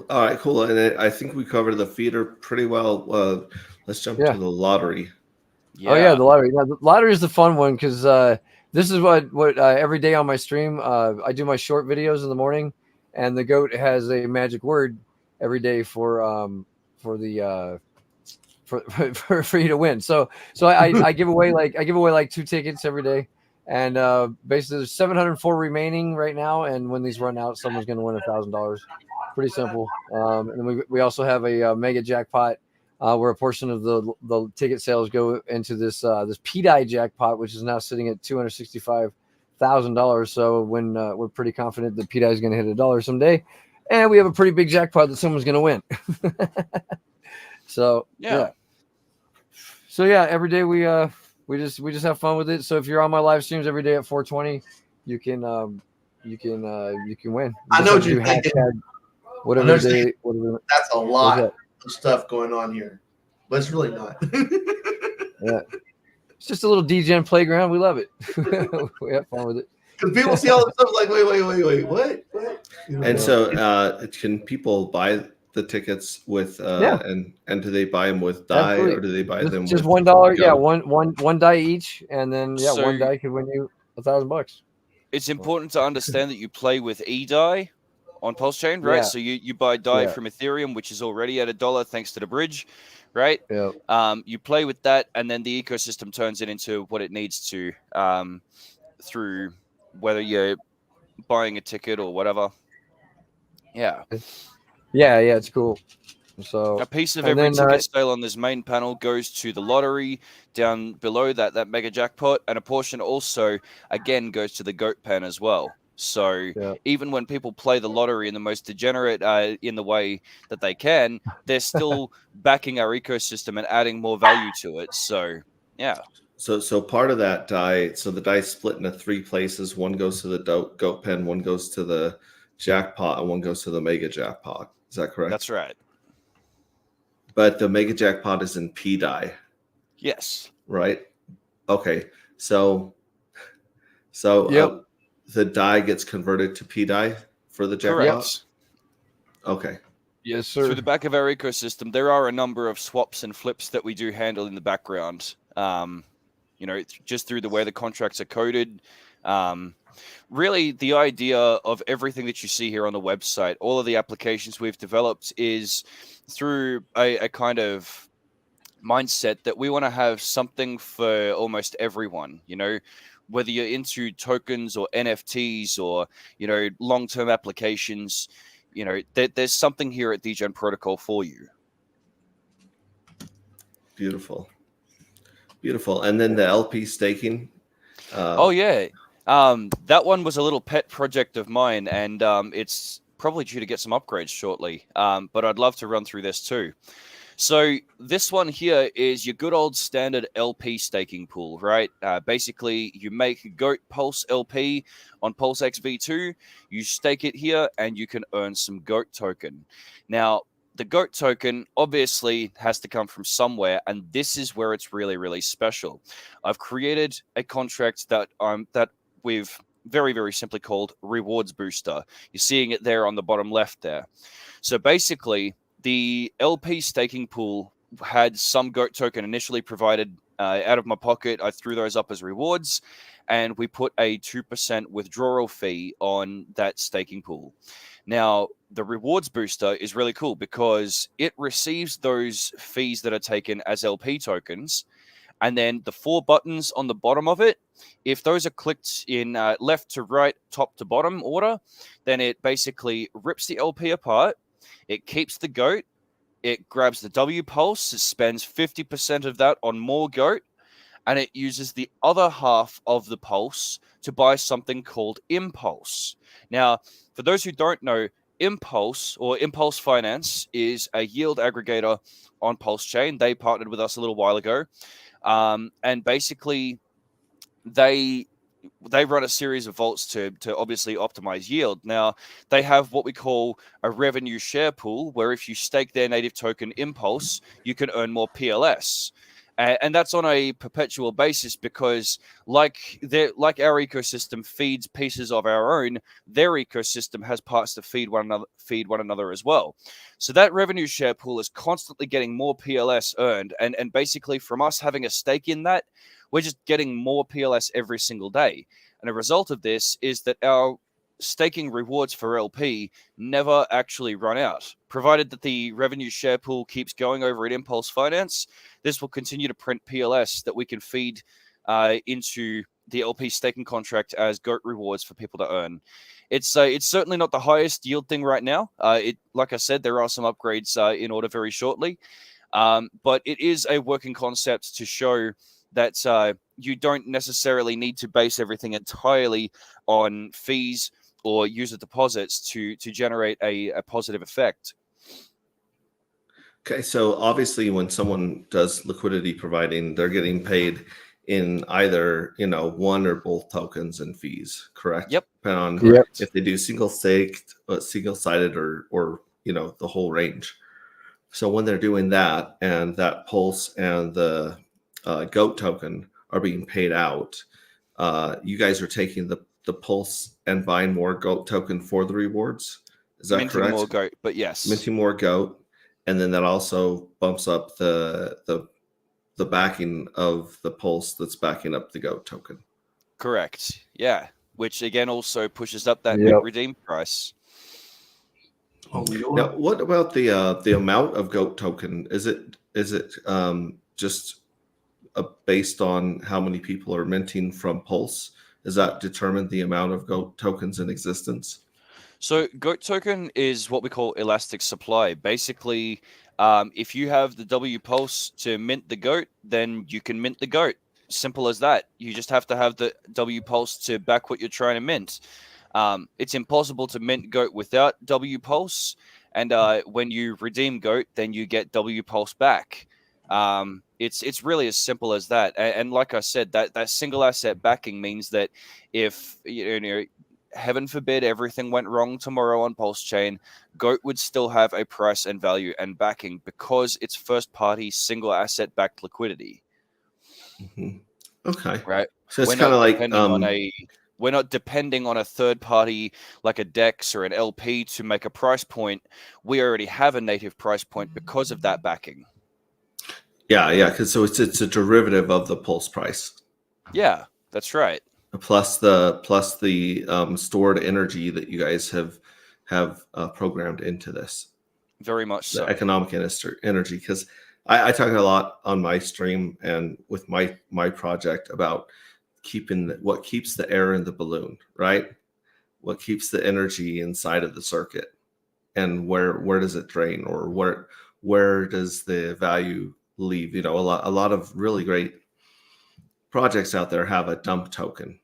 All right, cool. And I think we covered the feeder pretty well. Let's jump to the lottery. Yeah. Oh yeah, the lottery. Now, the lottery is the fun one because this is what every day on my stream I do my short videos in the morning, and the GOAT has a magic word every day for you to win. So I give away like 2 tickets every day, and basically there's 704 remaining right now, and when these run out, someone's going to win $1,000. Pretty simple. And then we also have a mega jackpot where a portion of the ticket sales go into this PDI jackpot, which is now sitting at $265,000. So when we're pretty confident that PDI is going to hit $1 someday, and we have a pretty big jackpot that someone's going to win. So yeah. So yeah, every day we just have fun with it. So if you're on my live streams every day at 4:20, you can win. I know what you're thinking. Whatever day. That's a lot of stuff going on here, but it's really not. Yeah, it's just a little DGen playground. We love it. We have fun with it. Because people see all this stuff like, wait, what? And so, can people buy the tickets with and do they buy them with die or do they buy them just with $1? Yeah, one die each, and then So, one die could win you $1,000. It's important to understand that you play with eDie on Pulse Chain, right? Yeah. So you buy DAI from Ethereum, which is already at $1 thanks to the bridge. right? Yeah. You play with that, and then the ecosystem turns it into what it needs to, through whether you're buying a ticket or whatever. Yeah. Yeah, it's cool. So A piece of and every then ticket sale on this main panel goes to the lottery down below that mega jackpot, and a portion also again goes to the goat pen as well. So even when people play the lottery in the most degenerate in the way that they can, they're still backing our ecosystem and adding more value to it. So yeah. So part of that die, so the die split into 3 places. One goes to the goat pen, one goes to the jackpot, and one goes to the mega jackpot. Is that correct? That's right. But the mega jackpot is in P die. Yes. Right? Okay. So the die gets converted to P die for the jackpot? Correct. Okay. Yes, sir. Through the back of our ecosystem, there are a number of swaps and flips that we do handle in the background. Just through the way the contracts are coded. Really, the idea of everything that you see here on the website, all of the applications we've developed, is through a kind of mindset that we want to have something for almost everyone. Whether you're into tokens or NFTs or long-term applications, there's something here at DGen Protocol for you. Beautiful. And then the LP staking. Oh yeah, that one was a little pet project of mine, and it's probably due to get some upgrades shortly. But I'd love to run through this too. So this one here is your good old standard LP staking pool, right? Basically, you make Goat Pulse LP on Pulse XV2, you stake it here, and you can earn some Goat token. Now, the Goat token obviously has to come from somewhere, and this is where it's really, really special. I've created a contract that we've very, very simply called Rewards Booster. You're seeing it there on the bottom left there. So basically, the LP staking pool had some Goat token initially provided out of my pocket. I threw those up as rewards, and we put a 2% withdrawal fee on that staking pool. Now, the rewards booster is really cool because it receives those fees that are taken as LP tokens. And then the 4 buttons on the bottom of it, if those are clicked in left to right, top to bottom order, then it basically rips the LP apart. It keeps the goat. It grabs the W pulse. It spends 50% of that on more goat. And it uses the other half of the pulse to buy something called Impulse. Now, for those who don't know, Impulse or Impulse Finance is a yield aggregator on Pulse Chain. They partnered with us a little while ago. And basically, they run a series of vaults to obviously optimize yield. Now, they have what we call a revenue share pool, where if you stake their native token Impulse, you can earn more PLS. And that's on a perpetual basis because, like our ecosystem feeds pieces of our own, their ecosystem has parts to feed one another as well. So that revenue share pool is constantly getting more PLS earned, and basically from us having a stake in that, we're just getting more PLS every single day. And a result of this is that our staking rewards for LP never actually run out. Provided that the revenue share pool keeps going over at Impulse Finance, this will continue to print PLS that we can feed into the LP staking contract as GOAT rewards for people to earn. It's certainly not the highest yield thing right now. Like I said, there are some upgrades in order very shortly, but it is a working concept to show that you don't necessarily need to base everything entirely on fees or user deposits to generate a positive effect. Okay, so obviously when someone does liquidity providing, they're getting paid in either, one or both tokens and fees, correct? Yep. Depending on if they do single staked, single sided, or the whole range. So when they're doing that, and that Pulse and the GOAT token are being paid out, you guys are taking the Pulse and buying more GOAT token for the rewards. Is that Minting correct? more GOAT, but yes. Minting more GOAT, and then that also bumps up the backing of the Pulse that's backing up the GOAT token. Correct. Yeah. Which again also pushes up that mint redeem price. Now, what about the amount of goat token? Is it just based on how many people are minting from Pulse? Does that determine the amount of goat tokens in existence? So goat token is what we call elastic supply. Basically, if you have the W pulse to mint the goat, then you can mint the goat. Simple as that. You just have to have the W pulse to back what you're trying to mint. It's impossible to mint goat without W pulse, and when you redeem goat, then you get W pulse back. It's really as simple as that. And like I said, that single asset backing means that if heaven forbid everything went wrong tomorrow on Pulse Chain, GOAT would still have a price and value and backing because it's first party single asset backed liquidity. Mm-hmm. Okay. Right. So it's kind of like we're not depending on a third party like a DEX or an LP to make a price point. We already have a native price point because of that backing. Yeah, because so it's a derivative of the Pulse price. Yeah, that's right. Plus the stored energy that you guys have programmed into this. Very much so. The economic energy, because I talk a lot on my stream and with my project about what keeps the air in the balloon, right? What keeps the energy inside of the circuit, and where does it drain, or where does the value leave? A lot of really great projects out there have a dump token,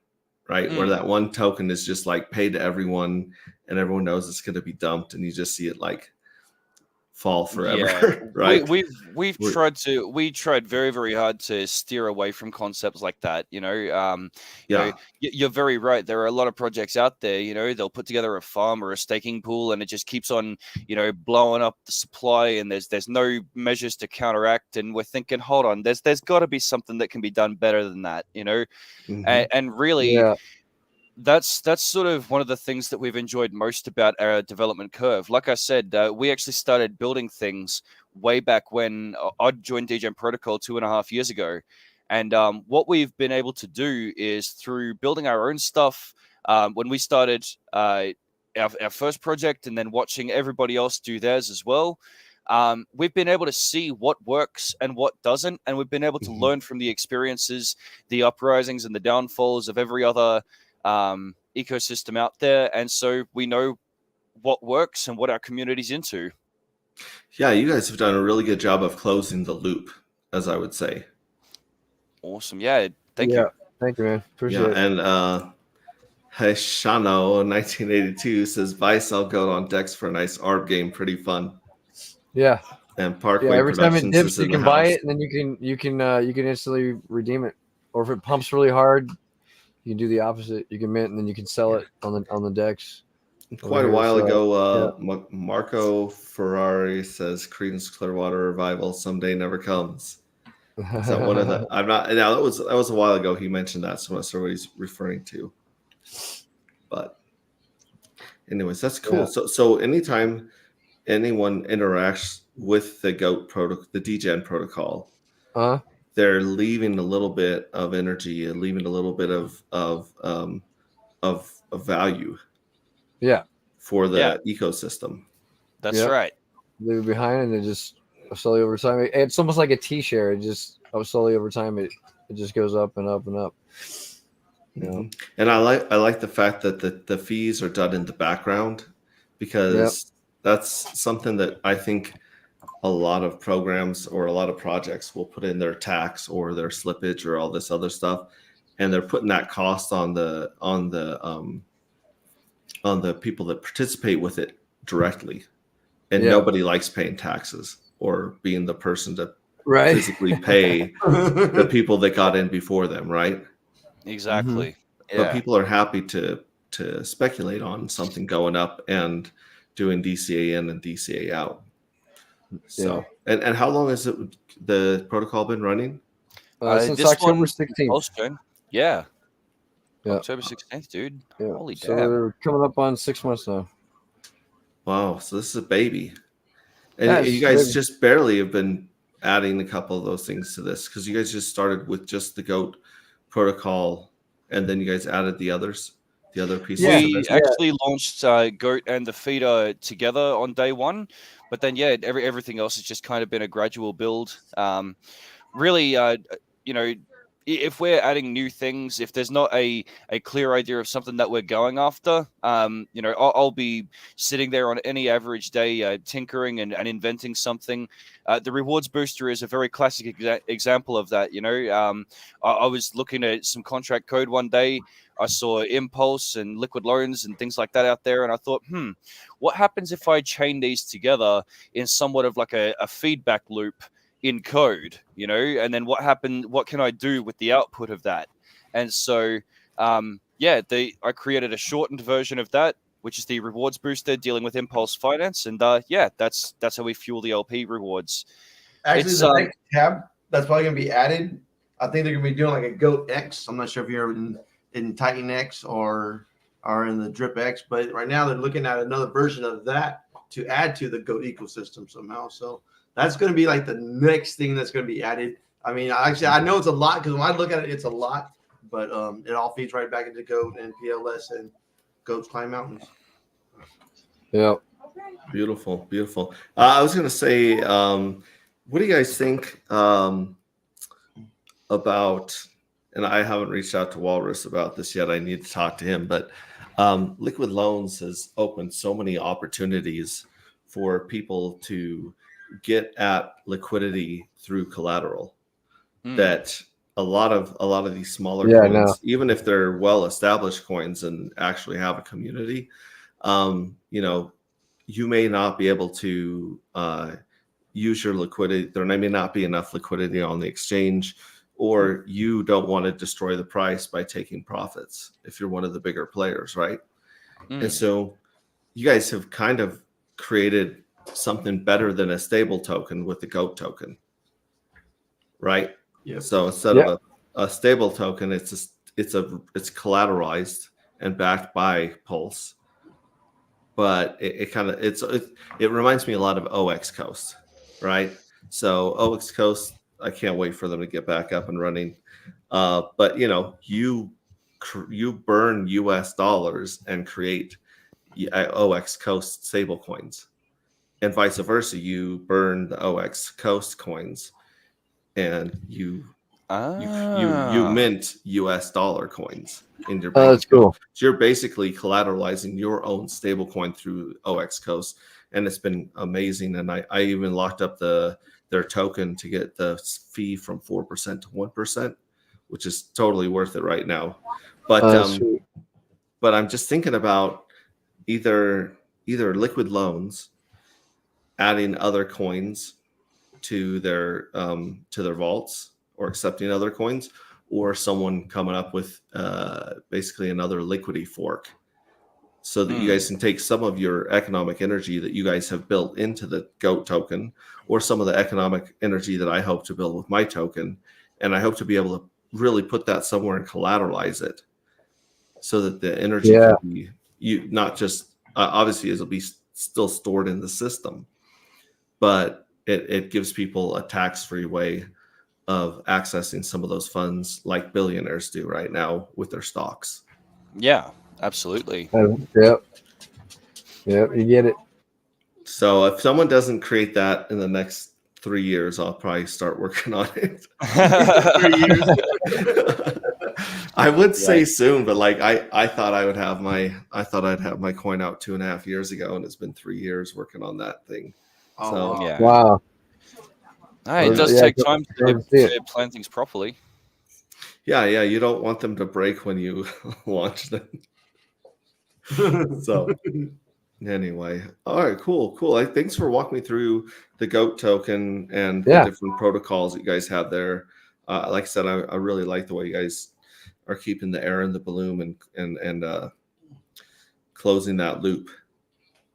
right? Where that one token is just like paid to everyone, and everyone knows it's going to be dumped, and you just see it like fall forever. Yeah. Right. We've tried very, very hard to steer away from concepts like that. You're very right. There are a lot of projects out there, they'll put together a farm or a staking pool and it just keeps on, blowing up the supply, and there's no measures to counteract. And we're thinking, hold on, there's got to be something that can be done better than that, Mm-hmm. and really, that's sort of one of the things that we've enjoyed most about our development curve. Like I said, we actually started building things way back when I joined DGen Protocol 2.5 years ago. And what we've been able to do is through building our own stuff, when we started our first project and then watching everybody else do theirs as well, we've been able to see what works and what doesn't. And we've been able to learn from the experiences, the uprisings and the downfalls of every other ecosystem out there, and so we know what works and what our community's into. Yeah, you guys have done a really good job of closing the loop, as I would say. Awesome. Yeah, thank you. Thank you, man. Appreciate it. And Shano 1982 says buy sell goat on Dex for a nice ARB game, pretty fun. Yeah. And Parkway every time it Productions dips, is in you can the buy house. it, and then you can instantly redeem it. Or if it pumps really hard, you can do the opposite. You can mint, and then you can sell it on the DEX. Quite a while ago, Marco Ferrari says Creedence Clearwater Revival someday never comes. Is that one of the? I'm not. Now that was a while ago. He mentioned that, so I'm not sure what he's referring to. But, anyways, that's cool. Yeah. So anytime anyone interacts with the GOAT protocol, the DGen protocol, they're leaving a little bit of energy and leaving a little bit of value. Yeah. For the ecosystem. That's right. Leave it behind, and it just slowly over time. It's almost like a T-share. It just slowly over time it just goes up and up and up. And I like the fact that the fees are done in the background, because that's something that I think a lot of programs or a lot of projects will put in their tax or their slippage or all this other stuff, and they're putting that cost on the people that participate with it directly, and nobody likes paying taxes or being the person to physically pay the people that got in before them, right? Exactly. But people are happy to speculate on something going up and doing DCA in and DCA out. So, and how long has the protocol been running? Since October 16th. Yeah. October 16th, dude. Holy damn. So we're coming up on 6 months now. Wow. So this is a baby. And you guys just barely have been adding a couple of those things to this, because you guys just started with just the GOAT protocol, and then you guys added the others. the other pieces. Yeah. of We it. actually launched Goat and the feeder together on day one, but then everything else has just kind of been a gradual build. Really, you know, if we're adding new things, if there's not a clear idea of something that we're going after, I'll be sitting there on any average day tinkering and inventing something. The rewards booster is a very classic example of that. I was looking at some contract code one day. I saw Impulse and Liquid Loans and things like that out there, and I thought, what happens if I chain these together in somewhat of like a feedback loop in code, and then what can I do with the output of that? And so I created a shortened version of that, which is the rewards booster dealing with Impulse Finance, and that's how we fuel the LP rewards. Actually, the next tab that's probably going to be added, I think they're going to be doing like a Goat X. I'm not sure if you're in Titan X or in the Drip X, but right now they're looking at another version of that to add to the Goat ecosystem somehow. So that's going to be like the next thing that's going to be added. I mean, I know it's a lot because when I look at it, it's a lot, but it all feeds right back into Goat and PLS and Goats Climb Mountains. Yeah. Beautiful, beautiful. I was going to say, what do you guys think about? And I haven't reached out to Walrus about this yet. I need to talk to him, but Liquid Loans has opened so many opportunities for people to get at liquidity through collateral that a lot of these smaller coins, even if they're well established coins and actually have a community, you may not be able to use your liquidity. There may not be enough liquidity on the exchange, or you don't want to destroy the price by taking profits if you're one of the bigger players, right? And so you guys have kind of created something better than a stable token with the GOAT token, right? Yep. So instead of a stable token, it's collateralized and backed by Pulse, but it reminds me a lot of OX Coast, right? So OX Coast, I can't wait for them to get back up and running. But you burn US dollars and create OX Coast stable coins, and vice versa. You burn the OX Coast coins and you mint US dollar coins in your bank. That's cool. So you're basically collateralizing your own stable coin through OX Coast, and it's been amazing. And I even locked up their token to get the fee from 4% to 1%, which is totally worth it right now. But I'm just thinking about either Liquid Loans adding other coins to their vaults, or accepting other coins, or someone coming up with basically another liquidity fork, so that you guys can take some of your economic energy that you guys have built into the GOAT token, or some of the economic energy that I hope to build with my token, and I hope to be able to really put that somewhere and collateralize it, so that the energy can be not just obviously it'll be still stored in the system, but it gives people a tax-free way of accessing some of those funds like billionaires do right now with their stocks. Yeah, absolutely. Yep, you get it. So if someone doesn't create that in the next 3 years, I'll probably start working on it. 3 years. I would say soon, but like I thought I'd have my coin out 2.5 years ago, and it's been 3 years working on that thing. Wow. It does take time to plan things properly. Yeah, you don't want them to break when you launch them. So anyway, all right, cool. Thanks for walking me through the GOAT token and the different protocols that you guys have there. Like I said, I really like the way you guys are keeping the air in the balloon and closing that loop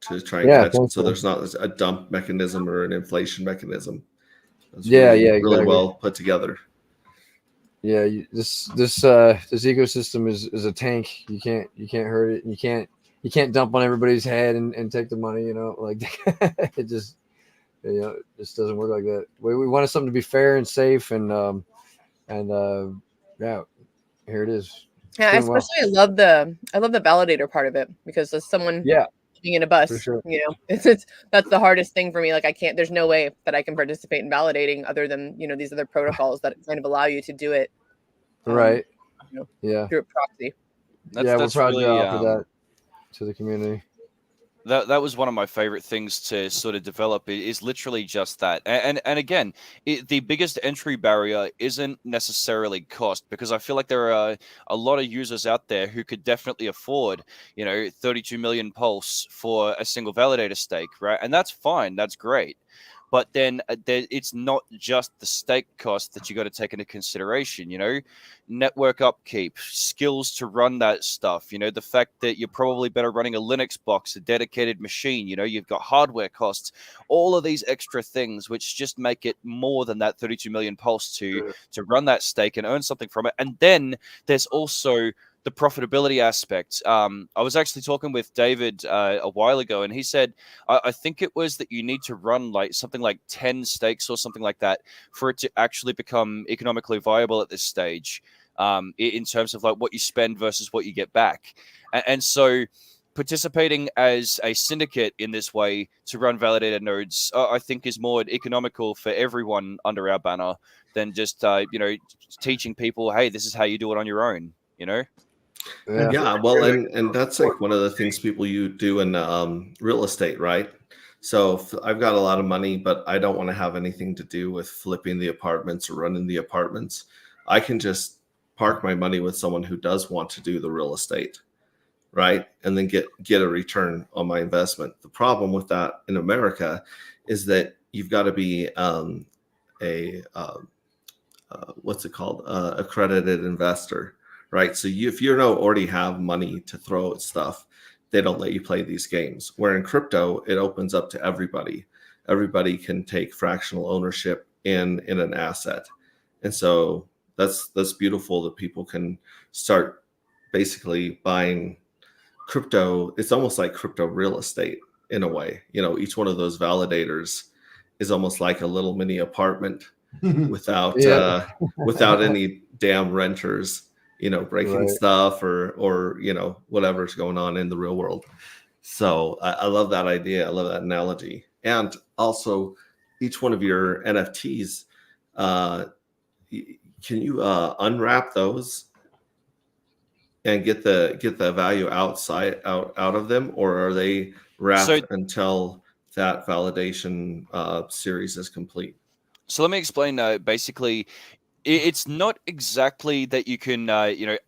to try and catch it, so there's not a dump mechanism or an inflation mechanism. It's really well put together. Yeah, this ecosystem is a tank. You can't hurt it. You can't dump on everybody's head and take the money. Like it just doesn't work like that. We wanted something to be fair and safe, and here it is. Yeah, doing well. especially I love the validator part of it, because as someone Yeah, being in a bus, for sure. it's that's the hardest thing for me. Like, there's no way that I can participate in validating other than, these other protocols that kind of allow you to do it, Right. you know, Yeah. through a proxy. Yeah, we're That's proud to really offer that to the community. that was one of my favorite things to sort of develop is literally just that. And again, the biggest entry barrier isn't necessarily cost, because I feel like there are a lot of users out there who could definitely afford 32 million pulse for a single validator stake, right? And that's fine, that's great. But then it's not just the stake cost that you got to take into consideration. Network upkeep, skills to run that stuff, the fact that you're probably better running a Linux box, a dedicated machine, you've got hardware costs, all of these extra things, which just make it more than that 32 million pulse to run that stake and earn something from it. And then there's also the profitability aspect. I was actually talking with David a while ago, and he said, I think it was that you need to run like something like 10 stakes or something like that for it to actually become economically viable at this stage, in terms of like what you spend versus what you get back. And so participating as a syndicate in this way to run validated nodes, I think is more economical for everyone under our banner than just, teaching people, hey, this is how you do it on your own, Yeah. Yeah, well, and that's like one of the things people you do in real estate, right? So I've got a lot of money, but I don't want to have anything to do with flipping the apartments or running the apartments. I can just park my money with someone who does want to do the real estate, right? And then get a return on my investment. The problem with that in America is that you've got to be a what's it called? Accredited investor, right? So if you don't already have money to throw at stuff, they don't let you play these games. Where in crypto, it opens up to everybody. Everybody can take fractional ownership in an asset, and so that's beautiful that people can start basically buying crypto. It's almost like crypto real estate in a way. Each one of those validators is almost like a little mini apartment without Yeah. without any damn renters breaking Right. stuff or whatever's going on in the real world. So I love that idea. I love that analogy. And also each one of your NFTs, can you unwrap those and get the value out of them, or are they So wrapped until that validation series is complete? so let me explain. Basically, it's not exactly that you can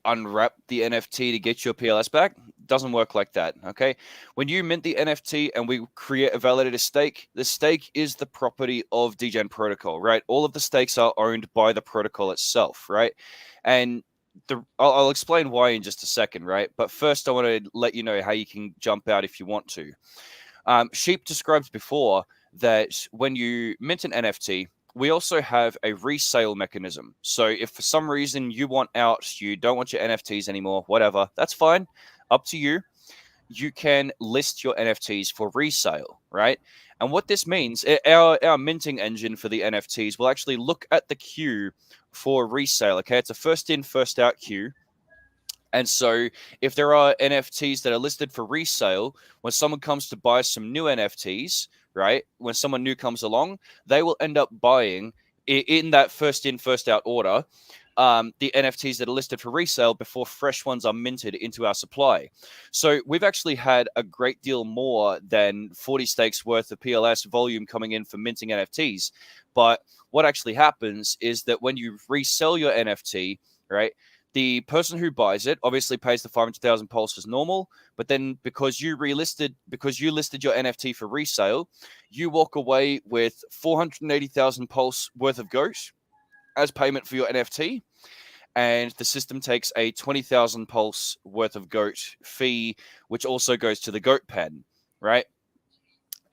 unwrap the NFT to get your PLS back. Doesn't work like that. Okay, when you mint the NFT and we create a validator stake, the stake is the property of DGen protocol, right? All of the stakes are owned by the protocol itself, right? And I'll explain why in just a second, right? But first, I want to let you know how you can jump out if you want to. Sheep described before that when you mint an NFT, we also have a resale mechanism. So if for some reason you want out, you don't want your NFTs anymore, whatever, that's fine. Up to you. You can list your NFTs for resale, right? And what this means, our minting engine for the NFTs will actually look at the queue for resale. Okay, it's a first in, first out queue. And so if there are NFTs that are listed for resale, when someone comes to buy some new NFTs, right? When someone new comes along, they will end up buying in that first in, first out order, the NFTs that are listed for resale before fresh ones are minted into our supply. So we've actually had a great deal more than 40 stakes worth of PLS volume coming in for minting NFTs. But what actually happens is that when you resell your NFT, right? The person who buys it obviously pays the 500,000 pulse as normal, but then because you listed your NFT for resale, you walk away with 480,000 pulse worth of GOAT as payment for your NFT, and the system takes a 20,000 pulse worth of GOAT fee, which also goes to the GOAT pen, right?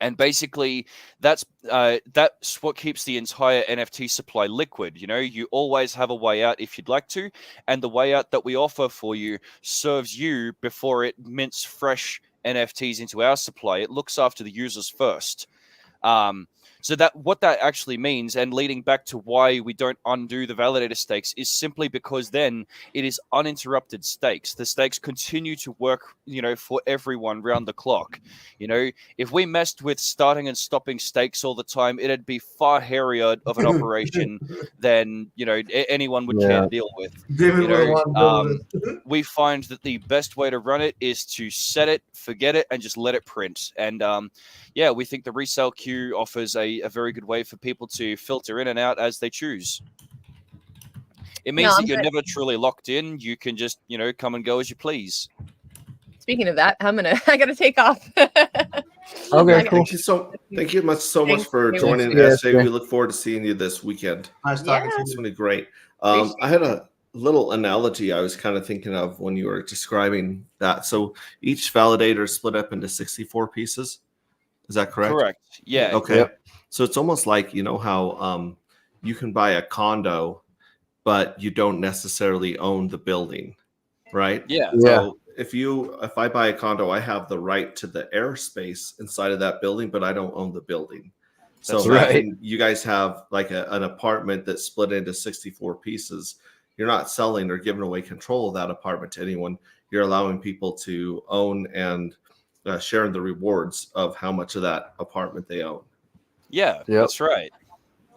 And basically, that's what keeps the entire NFT supply liquid. You always have a way out if you'd like to, and the way out that we offer for you serves you before it mints fresh NFTs into our supply. It looks after the users first. So that what that actually means, and leading back to why we don't undo the validator stakes, is simply because then it is uninterrupted stakes. The stakes continue to work, for everyone round the clock. If we messed with starting and stopping stakes all the time, it'd be far hairier of an operation than anyone would care to deal with. David would have wanted to build We find that the best way to run it is to set it, forget it, and just let it print. And we think the resale queue offers a very good way for people to filter in and out as they choose. It means that you're never truly locked in. You can just, come and go as you please. Speaking of that, I gotta take off. Okay, cool. Thank you so much for joining us. We look forward to seeing you this weekend. Nice talking to you. It's really great. I had a little analogy I was kind of thinking of when you were describing that. So each validator is split up into 64 pieces. Is that correct? Correct. Yeah. Okay. Yep. So it's almost like, how you can buy a condo, but you don't necessarily own the building, right? Yeah. So if I buy a condo, I have the right to the airspace inside of that building, but I don't own the building. So you guys have like an apartment that's split into 64 pieces. You're not selling or giving away control of that apartment to anyone. You're allowing people to own and share in the rewards of how much of that apartment they own. Yeah, that's right.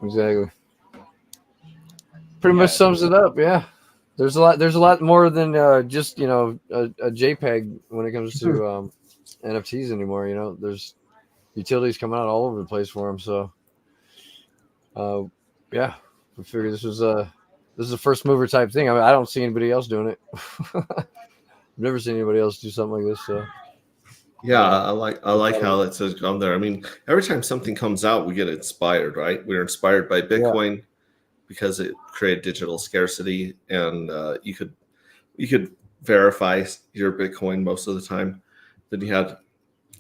Exactly. Pretty much sums it up. Yeah. There's a lot more than just, a JPEG when it comes to NFTs anymore. There's utilities coming out all over the place for them. So, we figured this is a first mover type thing. I mean, I don't see anybody else doing it. I've never seen anybody else do something like this. So, yeah, I like how it says come there. I mean, every time something comes out, we get inspired, right? We're inspired by Bitcoin because it created digital scarcity, and you could verify your Bitcoin most of the time. Then you had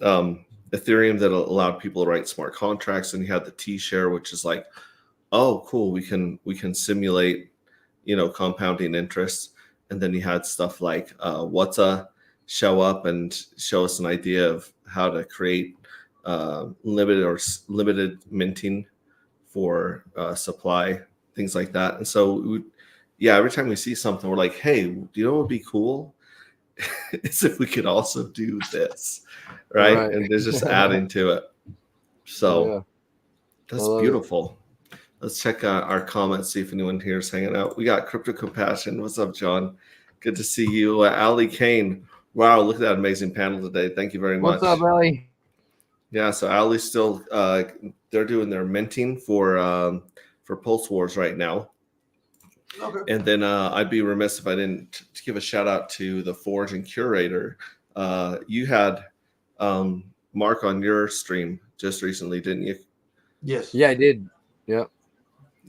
Ethereum that allowed people to write smart contracts, and you had the T-share, which is like, oh, cool, we can simulate, compounding interest. And then you had stuff like WhatsApp show up and show us an idea of how to create limited minting for supply, things like that. And so, every time we see something, we're like, hey, do you know what would be cool? Is if we could also do this, right? And they're just adding to it. So that's beautiful. Let's check our comments, see if anyone here is hanging out. We got Crypto Compassion. What's up, John? Good to see you. Ali Kane. Wow, look at that amazing panel today. Thank you very much. What's up, Ali? Yeah, so Ali's still they're doing their minting for Pulse Wars right now. Okay. And then I'd be remiss if I didn't give a shout out to the Forge and Curator. You had Mark on your stream just recently, didn't you? Yes. Yeah, I did. Yeah.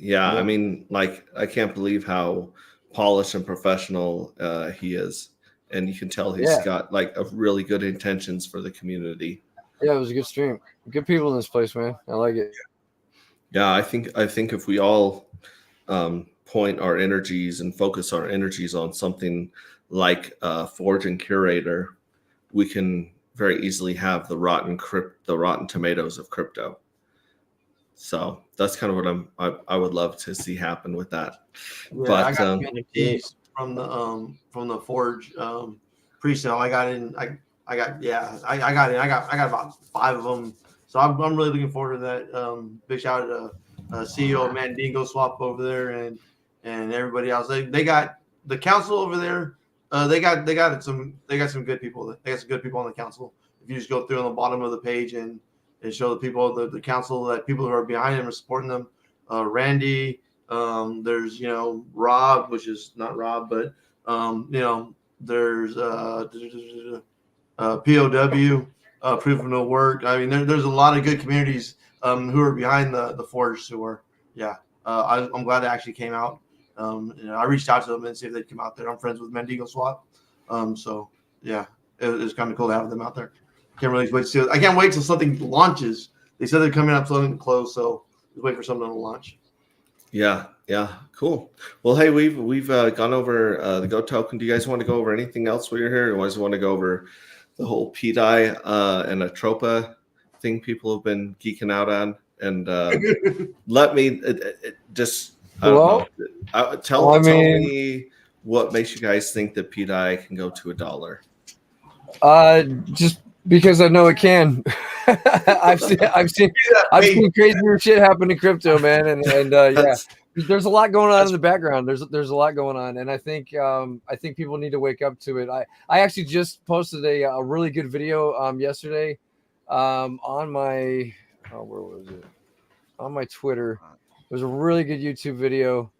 Yeah, I mean, like, I can't believe how polished and professional he is. And you can tell he's got like a really good intentions for the community. Yeah, it was a good stream. Good people in this place, man. I like it. Yeah, I think if we all point our energies and focus our energies on something like Forge and Curator, we can very easily have the rotten tomatoes of crypto. So that's kind of what I would love to see happen with that. Yeah, but I got NFTs from the Forge pre-sale. I got in. I got in. I got about 5 of them. So I'm really looking forward to that. Big shout out to CEO of Mandingo Swap over there and everybody else. They got the council over there. They got some good people. They got some good people on the council. If you just go through on the bottom of the page and show the people the council, that people who are behind them are supporting them. Randy, there's Rob, which is not Rob, but there's POW, Proof of No Work. I mean, there's a lot of good communities who are behind the Forge. Who are I'm glad they actually came out. I reached out to them and see if they'd come out there. I'm friends with Mandingo Swap, so yeah, it's kind of cool to have them out there. Can't really wait to see it. I can't wait till something launches. They said they're coming up something close, so just wait for something to launch. Yeah, cool. Well, hey, we've gone over the Go token. Do you guys want to go over anything else while you're here? Or do you guys want to go over the whole PDI and Atropa thing people have been geeking out on? and let me just. I Well, don't know. Tell me what makes you guys think that PDI can go to $1. Just because I know it can. I've seen crazier shit happen in crypto, man, and yeah, there's a lot going on in the background. There's a lot going on, and I think people need to wake up to it. I actually just posted a really good video yesterday on my where was it? On my Twitter. It was a really good YouTube video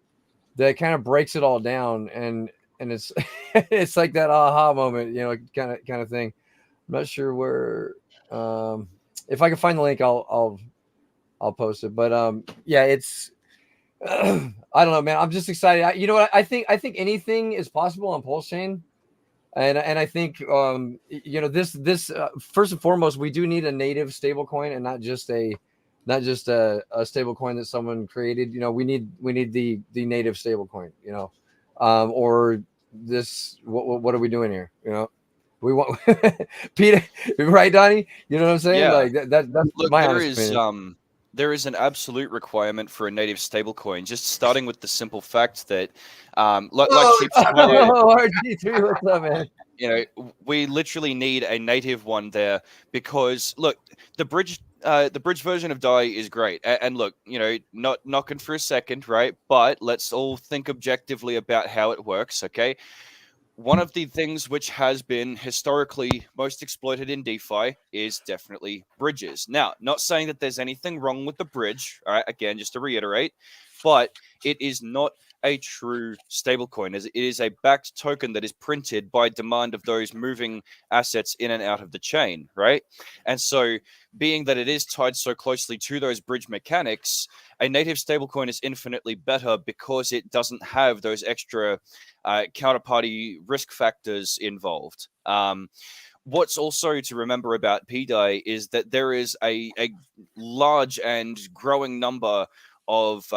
that kind of breaks it all down, and it's it's like that aha moment, kind of thing. I'm not sure where. If I can find the link, I'll post it. But yeah, it's I don't know, man. I'm just excited. You know what? I think anything is possible on Pulse Chain, and I think this first and foremost, we do need a native stable coin and not just a stable coin that someone created. We need the native stable coin. Or this. What are we doing here? We want Peter, right, Donnie? You know what I'm saying? Yeah. Like that's Look, my honest opinion. There is an absolute requirement for a native stablecoin. Just starting with the simple fact that, like Sheep said, RG3, what's up, man? we literally need a native one there because look, the bridge version of DAI is great. And look, not knocking for a second, right? But let's all think objectively about how it works, okay? One of the things which has been historically most exploited in DeFi is definitely bridges. Now, not saying that there's anything wrong with the bridge, all right? Again, just to reiterate, but it is not a true stablecoin. It is a backed token that is printed by demand of those moving assets in and out of the chain, right? And so, being that it is tied so closely to those bridge mechanics, a native stablecoin is infinitely better because it doesn't have those extra counterparty risk factors involved. What's also to remember about PDAI is that there is a large and growing number of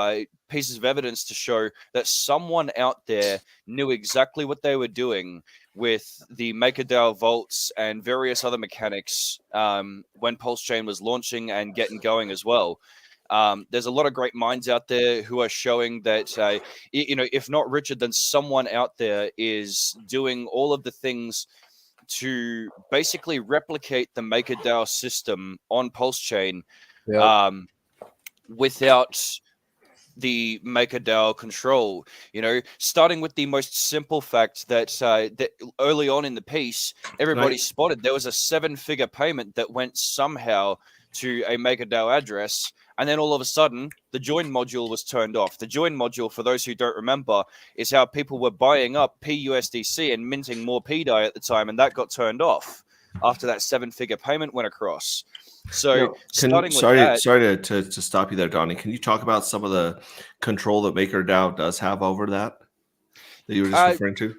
pieces of evidence to show that someone out there knew exactly what they were doing with the MakerDAO vaults and various other mechanics when Pulse Chain was launching and getting going as well. There's a lot of great minds out there who are showing that, if not Richard, then someone out there is doing all of the things to basically replicate the MakerDAO system on Pulse Chain. Yep. Without the MakerDAO control, starting with the most simple fact that that early on in the piece, everybody spotted there was a 7-figure payment that went somehow to a MakerDAO address, and then all of a sudden, the join module was turned off. The join module, for those who don't remember, is how people were buying up PUSDC and minting more PDAI at the time, and that got turned off after that 7-figure payment went across. So, sorry to stop you there, Donnie. Can you talk about some of the control that MakerDAO does have over that you were just referring to?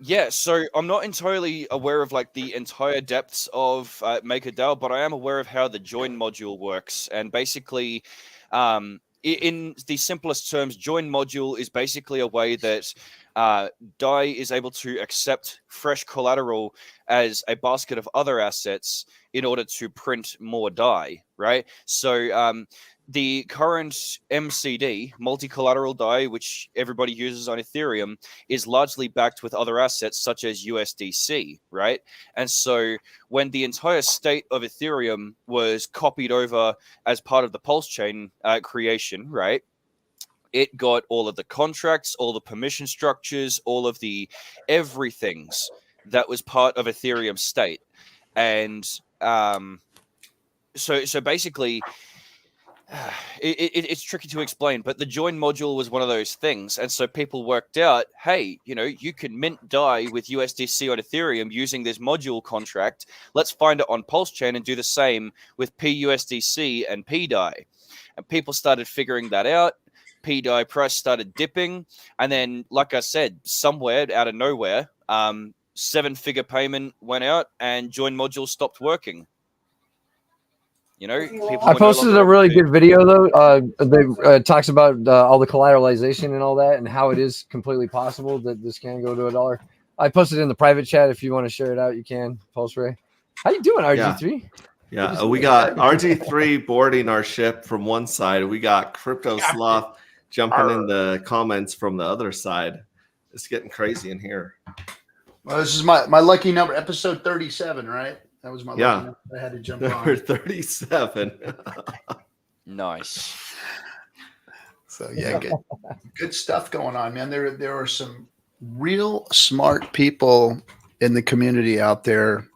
Yeah, so I'm not entirely aware of the entire depths of MakerDAO, but I am aware of how the join module works. And basically, in the simplest terms, join module is basically a way that DAI is able to accept fresh collateral as a basket of other assets in order to print more DAI, right? So the current MCD, multi-collateral DAI, which everybody uses on Ethereum, is largely backed with other assets such as USDC, right? And so when the entire state of Ethereum was copied over as part of the Pulse Chain creation, right, it got all of the contracts, all the permission structures, all of the everythings that was part of Ethereum state. And so basically, it's tricky to explain, but the join module was one of those things. And so people worked out, hey, you can mint DAI with USDC on Ethereum using this module contract. Let's find it on Pulse Chain and do the same with PUSDC and PDAI. And people started figuring that out. PDAI price started dipping. And then, like I said, somewhere out of nowhere, 7-figure payment went out and join module stopped working. I posted a really good video though. That talks about all the collateralization and all that, and how it is completely possible that this can go to $1. I posted it in the private chat. If you want to share it out, you can. Pulse Ray, how you doing, RG3? Yeah, we got RG3 boarding our ship from one side. We got Crypto Sloth jumping in the comments from the other side. It's getting crazy in here. Well, this is my lucky number, episode 37, right? That was my lucky number. I had to jump Number on. 37. Nice. So yeah, good stuff going on, man. There are some real smart people in the community out there,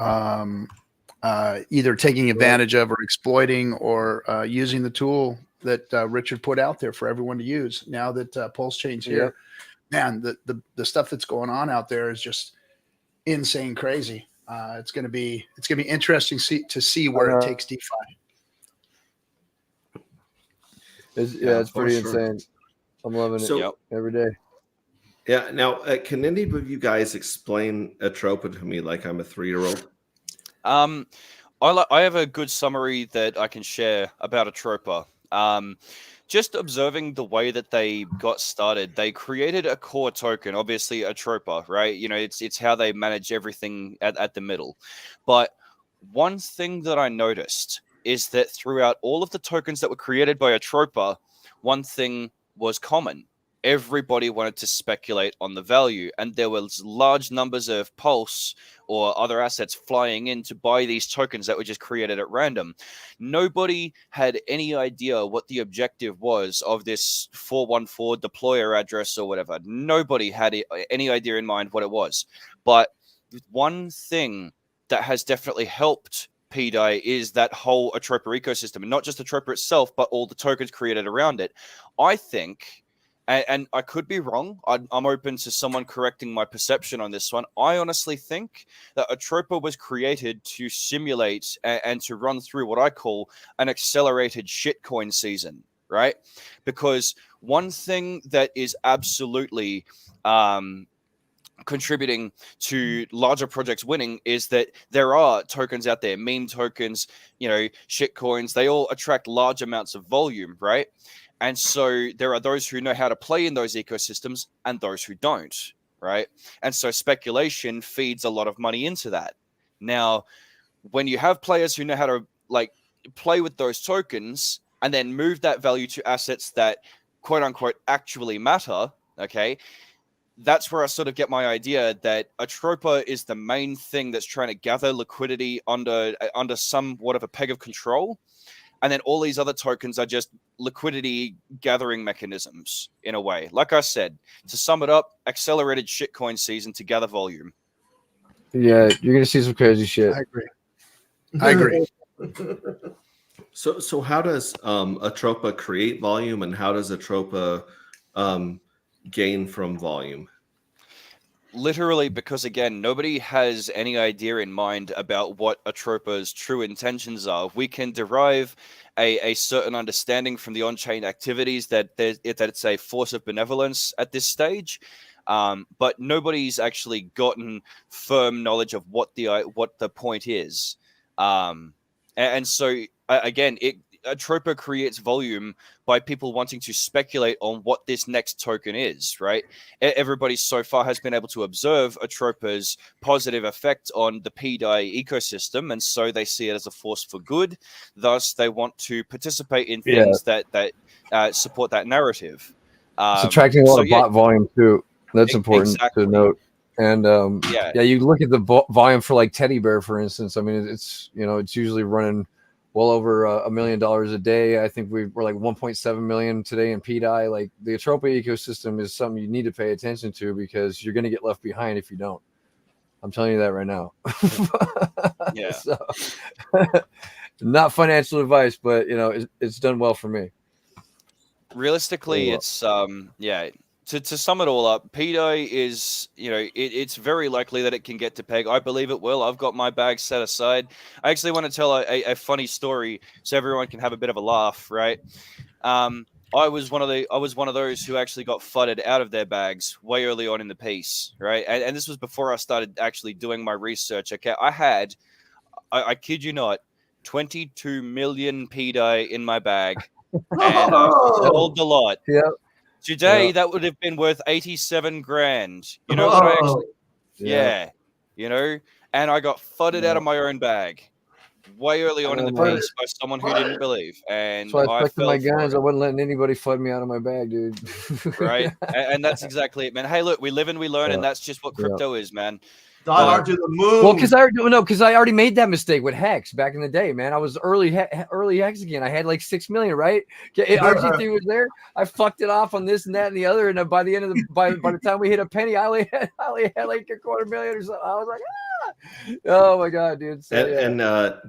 either taking advantage of or exploiting or using the tool that Richard put out there for everyone to use. Now that Pulse Chain's here, man, the stuff that's going on out there is just insane, crazy. It's gonna be interesting to see where it takes DeFi. It's pretty insane. I'm loving it every day. Yeah. Now, can any of you guys explain Atropa to me like I'm a 3-year-old? I have a good summary that I can share about Atropa. Just observing the way that they got started, they created a core token, obviously Atropa, right? You know, it's how they manage everything at the middle. But one thing that I noticed is that throughout all of the tokens that were created by Atropa, one thing was common. Everybody wanted to speculate on the value, and there was large numbers of Pulse or other assets flying in to buy these tokens that were just created at random. Nobody had any idea what the objective was of this 414 deployer address or whatever. Nobody had any idea in mind what it was. But one thing that has definitely helped PDAI is that whole Atropa ecosystem, and not just Atropa itself, but all the tokens created around it. I think, and I could be wrong, I'm open to someone correcting my perception on this one. I honestly think that Atropa was created to simulate and to run through what I call an accelerated shitcoin season, right? Because one thing that is absolutely contributing to larger projects winning is that there are tokens out there, meme tokens, you know, shit coins. They all attract large amounts of volume, right? And so there are those who know how to play in those ecosystems and those who don't, right? And so speculation feeds a lot of money into that. Now, when you have players who know how to like play with those tokens and then move that value to assets that quote unquote actually matter, okay, that's where I sort of get my idea that Atropa is the main thing that's trying to gather liquidity under somewhat of a peg of control. And then all these other tokens are just liquidity gathering mechanisms in a way. Like I said, to sum it up, accelerated shitcoin season to gather volume. Yeah, you're going to see some crazy shit. I agree. So how does Atropa create volume, and how does Atropa gain from volume? Literally, because again, nobody has any idea in mind about what Atropa's true intentions are. We can derive a certain understanding from the on-chain activities that it's a force of benevolence at this stage, but nobody's actually gotten firm knowledge of what the point is. And so again, Atropa creates volume by people wanting to speculate on what this next token is, right? Everybody so far has been able to observe Atropa's positive effect on the PDAI ecosystem, and so they see it as a force for good. Thus, they want to participate in things that support that narrative. It's attracting a lot of bot volume too. That's important to note. And you look at the volume for like Teddy Bear, for instance. I mean, it's it's usually running well over $1 million a day. I think we're like 1.7 million today in PDAI. Like the Atropa ecosystem is something you need to pay attention to because you're going to get left behind if you don't. I'm telling you that right now. Yeah. So, not financial advice, but it's done well for me. Realistically, it's To sum it all up, PDAI is, it's very likely that it can get to peg. I believe it will. I've got my bag set aside. I actually want to tell a funny story so everyone can have a bit of a laugh, right? I was one of those who actually got fudded out of their bags way early on in the piece, right? And this was before I started actually doing my research. Okay, I had, I kid you not, 22 million PDAI in my bag, and I sold the lot. Yeah. Today, that would have been worth 87 grand. You know what I actually... Yeah. And I got fudded out of my own bag. way early on in the But- piece by someone who didn't believe, and So I stuck to fell my for guns. it. I wasn't letting anybody FUD me out of my bag, dude. Right, and that's exactly it, man. Hey, look, we live and we learn, and Yeah. that's just what crypto is, man. Die hard to the moon. Well, because I already made that mistake with Hex back in the day, man. I was early Hex again. I had like 6 million, right? RG3 was there. I fucked it off on this and that and the other, and by the end of by the time we hit a penny, I only had like $250,000 or something. I was like, oh my god, dude. So, And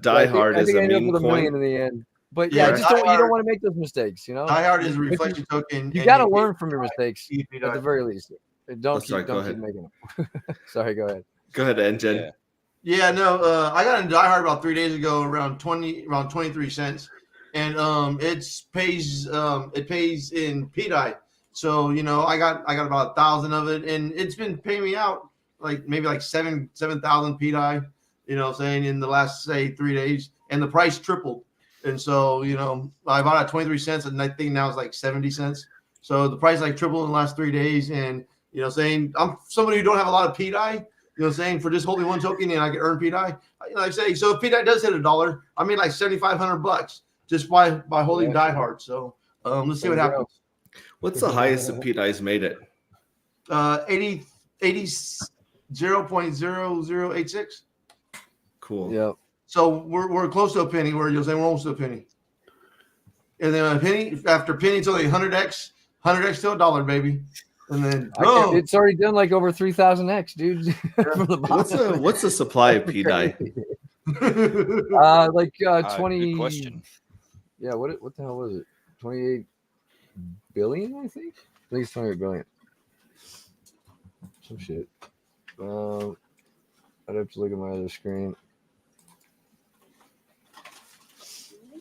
Die Hard is I a ended up meme with $1 million coin. in the end. But Yeah, you don't want to make those mistakes, you know. Die hard is a reflection token. You and got to get learn from your mistakes if you at the die. very least. Don't Sorry, go keep ahead. making them. Sorry, go ahead. Go ahead, Engine. Yeah, no, I got in Die Hard about 3 days ago, around 23 cents, and it pays in PDI. So I got about 1,000 of it, and it's been paying me out maybe 7,000 PDI. Saying in the last 3 days, and the price tripled, and so I bought at 23 cents, and I think now it's like 70 cents. So the price tripled in the last 3 days, and saying I'm somebody who don't have a lot of PDI. Saying for just holding one token and I can earn PDI. I say, so if PDI does hit $1, I made like $7,500 just by holding Die Hard. So let's see what happens. What's the highest that PDI's made it? 0.0086. Cool. Yeah. So we're close to a penny. We're almost to a penny. And then a penny after penny, it's only 100x to $1, baby. And then It's already done like over 3,000x, dude. From the bottom. What's the supply of PDI? 20. Good question. Yeah, what the hell was it? 28 billion, I think. I think it's 28 billion. Some shit. I'd have to look at my other screen.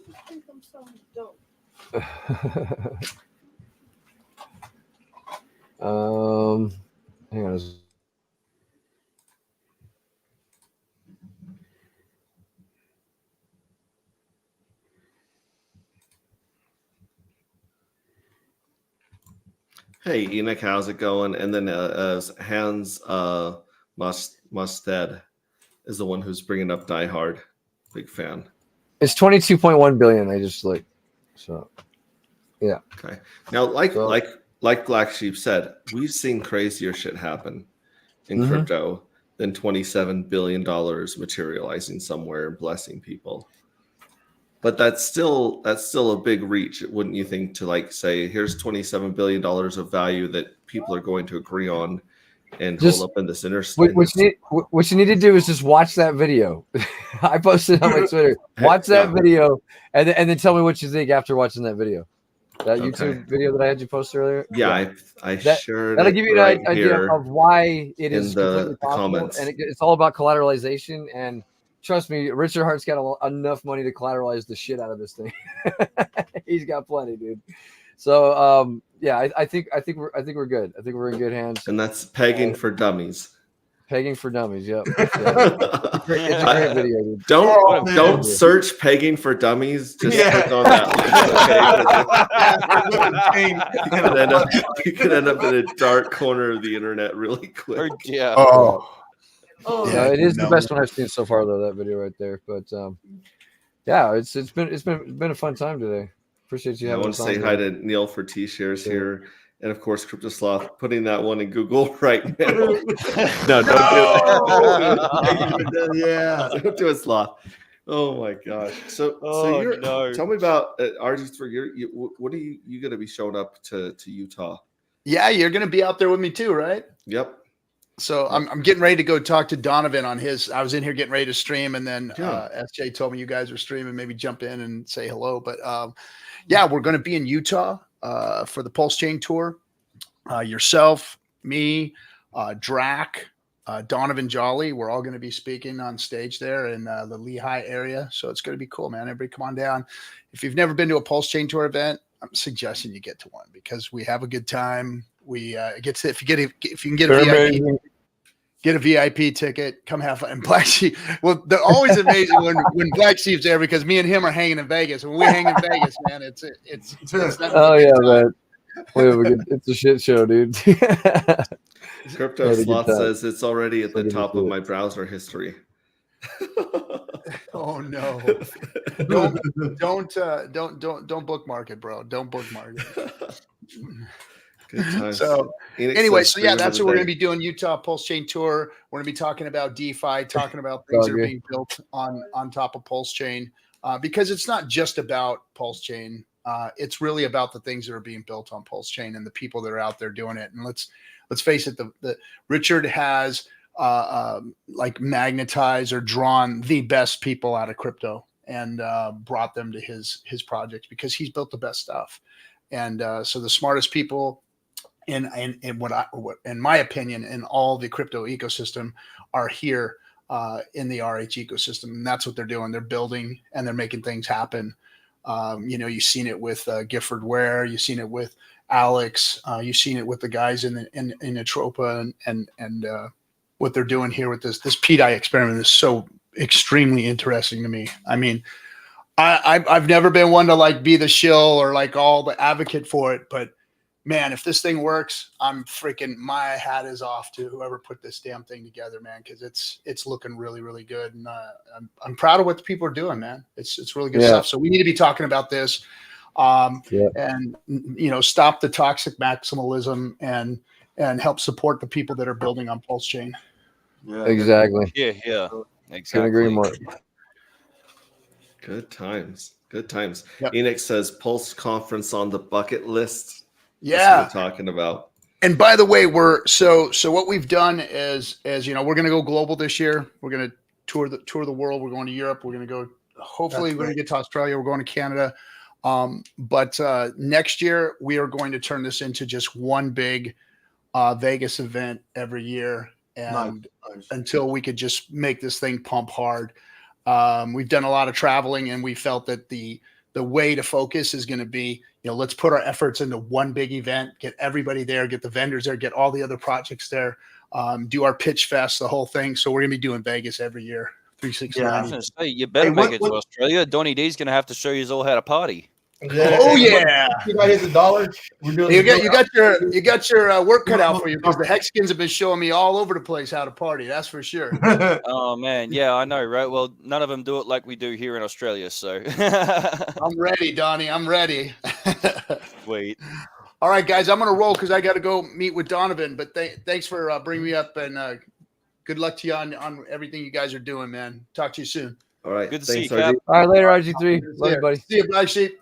I think I'm so dumb. Hang on. Hey, Enoch, how's it going? And then Hans Musted is the one who's bringing up Die Hard. Big fan. It's 22.1 billion. I just looked. So, yeah. Okay. Now, like Blacksheep said, we've seen crazier shit happen in crypto than $27 billion materializing somewhere and blessing people. But that's still a big reach, wouldn't you think, to say, here's $27 billion of value that people are going to agree on and hold up in this interstate. What you need to do is just watch that video. I posted on my Twitter. Watch that video and then tell me what you think after watching that video. That YouTube video that I had you post earlier. Yeah, I shared. That'll give you an idea here of why it is in the completely possible. comments. And it's all about collateralization. And trust me, Richard Hart's got enough money to collateralize the shit out of this thing. He's got plenty, dude. So yeah, I think we're good. I think we're in good hands. And that's pegging for dummies. Pegging for dummies. Yep. Yeah. It's a great video, dude. Don't search pegging for dummies. Just click on that link. Okay? You could end up in a dark corner of the internet really quick. Yeah. Yeah, it is the best one I've seen so far, though. That video right there. But yeah, it's been a fun time today. Appreciate you. I want to say hi to Neil for T-shares here, and of course, Crypto Sloth putting that one in Google right now. No, don't do it. Yeah, don't do it, Sloth. Oh my gosh. So tell me about RG3. What are you going to be showing up to Utah? Yeah, you're going to be out there with me too, right? Yep. So I'm getting ready to go talk to Donovan on his. I was in here getting ready to stream, and then SJ told me you guys were streaming. Maybe jump in and say hello. But yeah, we're going to be in Utah for the Pulse Chain Tour. Yourself, me, Drac, Donovan Jolly. We're all going to be speaking on stage there in the Lehigh area. So it's going to be cool, man. Everybody come on down. If you've never been to a Pulse Chain Tour event, I'm suggesting you get to one because we have a good time. We if you can get a VIP ticket, come have fun. And Black Sheep, well, they're always amazing when Black Sheep's there because me and him are hanging in Vegas. When we hang in Vegas, man, it's oh yeah, man. It's a shit show, dude. Crypto Sloth says it's already at the top of my browser history. Oh no! Don't bookmark it, bro. Don't bookmark it. Good times. So Enix anyway, says so yeah, stream that's of what the we're going day. to be doing. Utah Pulse Chain Tour. We're going to be talking about DeFi, talking about things All that are good. being built on top of Pulse Chain, because it's not just about Pulse Chain. It's really about the things that are being built on Pulse Chain and the people that are out there doing it. And let's face it, the Richard has like magnetized or drawn the best people out of crypto and brought them to his project because he's built the best stuff. And so the smartest people in my opinion, in all the crypto ecosystem are here in the RH ecosystem. And that's what they're doing. They're building and they're making things happen. You've seen it with Gifford Ware, you've seen it with Alex, you've seen it with the guys in Atropa and what they're doing here with this PDI experiment is so extremely interesting to me. I mean, I've never been one to like be the shill or like all the advocate for it, but man, if this thing works, my hat is off to whoever put this damn thing together, man, because it's looking really, really good, and I'm proud of what the people are doing, man. It's really good stuff. So we need to be talking about this, and stop the toxic maximalism and help support the people that are building on Pulse Chain. Yeah, Exactly. Yeah, Couldn't exactly. agree more. Good times. Good times. Yep. Enix says Pulse conference on the bucket list. Yeah. That's what we're talking about. And by the way, so what we've done is we're going to go global this year. We're going to tour the world. We're going to Europe. We're going to go. Hopefully, we're going to get to Australia. We're going to Canada. But next year we are going to turn this into just one big Vegas event every year, and nice. until we could just make this thing pump hard. We've done a lot of traveling, and we felt that the way to focus is going to be, let's put our efforts into one big event, get everybody there, get the vendors there, get all the other projects there, do our pitch fest, the whole thing. So we're going to be doing Vegas every year, 369. I was going to say, you better make it to Australia. Donnie D's going to have to show you all how to party. Yeah. Oh yeah! You might hit the dollar. We're doing. You got your work cut out for you because the Hexkins have been showing me all over the place how to party. That's for sure. Oh man, yeah, I know, right? Well, none of them do it like we do here in Australia, so. I'm ready, Donnie. I'm ready. Wait. All right, guys, I'm gonna roll because I got to go meet with Donovan. But thanks for bringing me up, and good luck to you on everything you guys are doing, man. Talk to you soon. All right. Good to see you, RG. Cap. All right, later, RG3. Love you, buddy. See you, Blacksheep.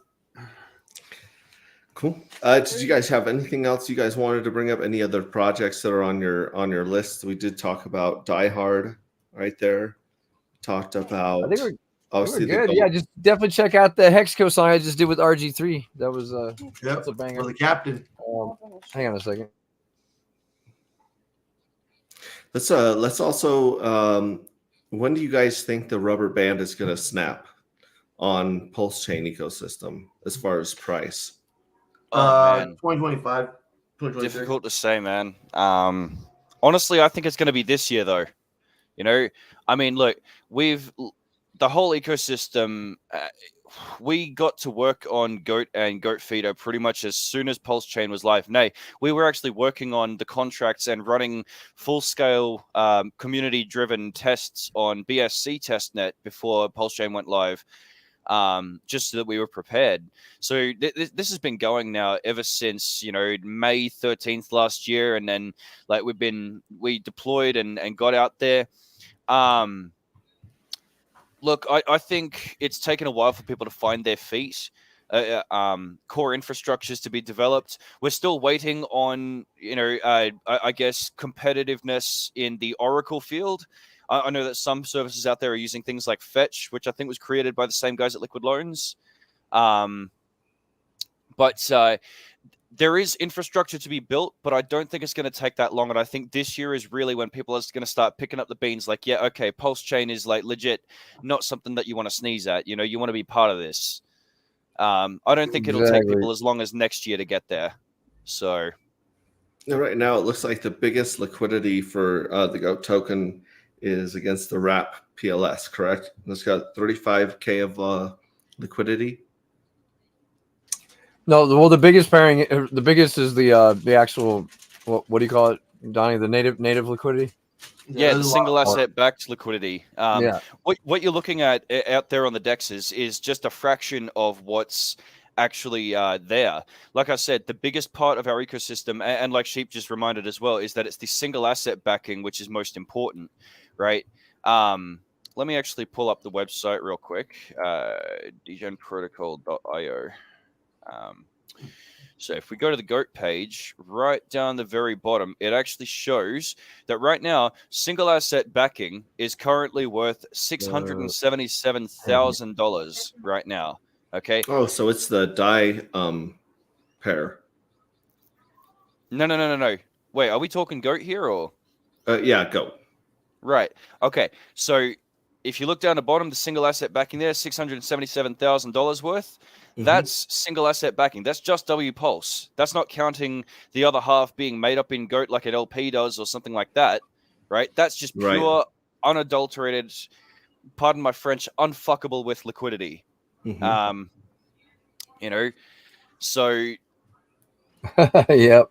Cool. Did you guys have anything else you guys wanted to bring up? Any other projects that are on your list? We did talk about Die Hard right there. Talked about. I think obviously we're good. Yeah, just definitely check out the Hexco song I just did with RG3. That was Yep, that's a banger. for the captain. Hang on a second. Let's also. When do you guys think the rubber band is going to snap on Pulse Chain ecosystem as far as price? Oh, man. 2025, 2026. Difficult to say, man. Honestly, I think it's going to be this year, though. I mean, look, the whole ecosystem. We got to work on Goat and Goat Feeder pretty much as soon as Pulse Chain was live. Nay, we were actually working on the contracts and running full-scale community-driven tests on BSC testnet before Pulse Chain went live. Just so that we were prepared. So this has been going now ever since May 13th last year, and then like we deployed and got out there. Look, I think it's taken a while for people to find their feet. Core infrastructures to be developed. We're still waiting on I guess competitiveness in the Oracle field. I know that some services out there are using things like Fetch, which I think was created by the same guys at Liquid Loans. But there is infrastructure to be built, but I don't think it's going to take that long. And I think this year is really when people are going to start picking up the beans. Like, yeah, okay, Pulse Chain is like legit, not something that you want to sneeze at. You want to be part of this. I don't think it'll take people as long as next year to get there. So right now, it looks like the biggest liquidity for the GOAT token is against the WRAP PLS, correct? It's got 35K of liquidity. No, well, the biggest pairing, the biggest is the actual what do you call it, Donnie? The native liquidity. Yeah, the there's a lot single of- asset backed liquidity. Yeah. What you're looking at out there on the dexes is just a fraction of what's actually there. Like I said, the biggest part of our ecosystem, and like Sheep just reminded as well, is that it's the single asset backing which is most important, right? Let me actually pull up the website real quick, degenprotocol.io. So if we go to the GOAT page, right down the very bottom, it actually shows that right now, single asset backing is currently worth $677,000 right now. Okay. Oh, so it's the die pair. No. Wait, are we talking GOAT here or? Yeah, go. Right. Okay. So if you look down the bottom, the single asset backing there, $677,000 worth. That's single asset backing. That's just W Pulse. That's not counting the other half being made up in GOAT like an LP does or something like that, right? That's just pure, unadulterated, pardon my French, unfuckable with liquidity. Mhm. You know, so Yep.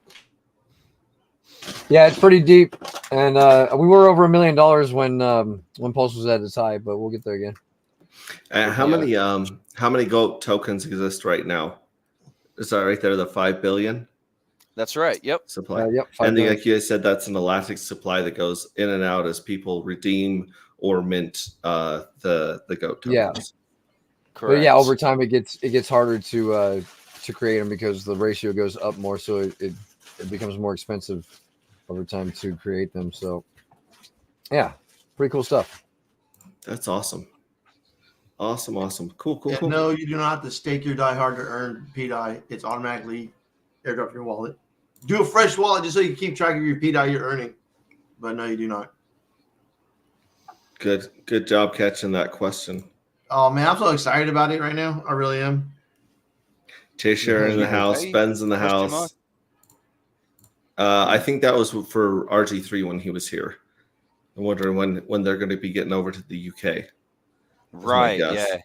Yeah, it's pretty deep, and we were over $1 million when Pulse was at its high, but we'll get there again. How many GOAT tokens exist right now? Is that right there, the 5 billion that's right. Yep. supply? Yep. And 5 billion. like you said, that's an elastic supply that goes in and out as people redeem or mint the GOAT tokens. Yeah. Correct. But yeah, over time it gets harder to create them because the ratio goes up more, so it becomes more expensive over time to create them. So yeah, pretty cool stuff. That's awesome. Awesome. Cool. And no, you do not have to stake your die hard to earn PDI. It's automatically airdrop your wallet. Do a fresh wallet just so you keep track of your PDI you're earning. But no, you do not. Good job catching that question. Oh man, I'm so excited about it right now. I really am. Cheshire in the house, Okay. Ben's in the Question house. I think that was for RG3 when he was here. I'm wondering when they're going to be getting over to the UK. Right. guess.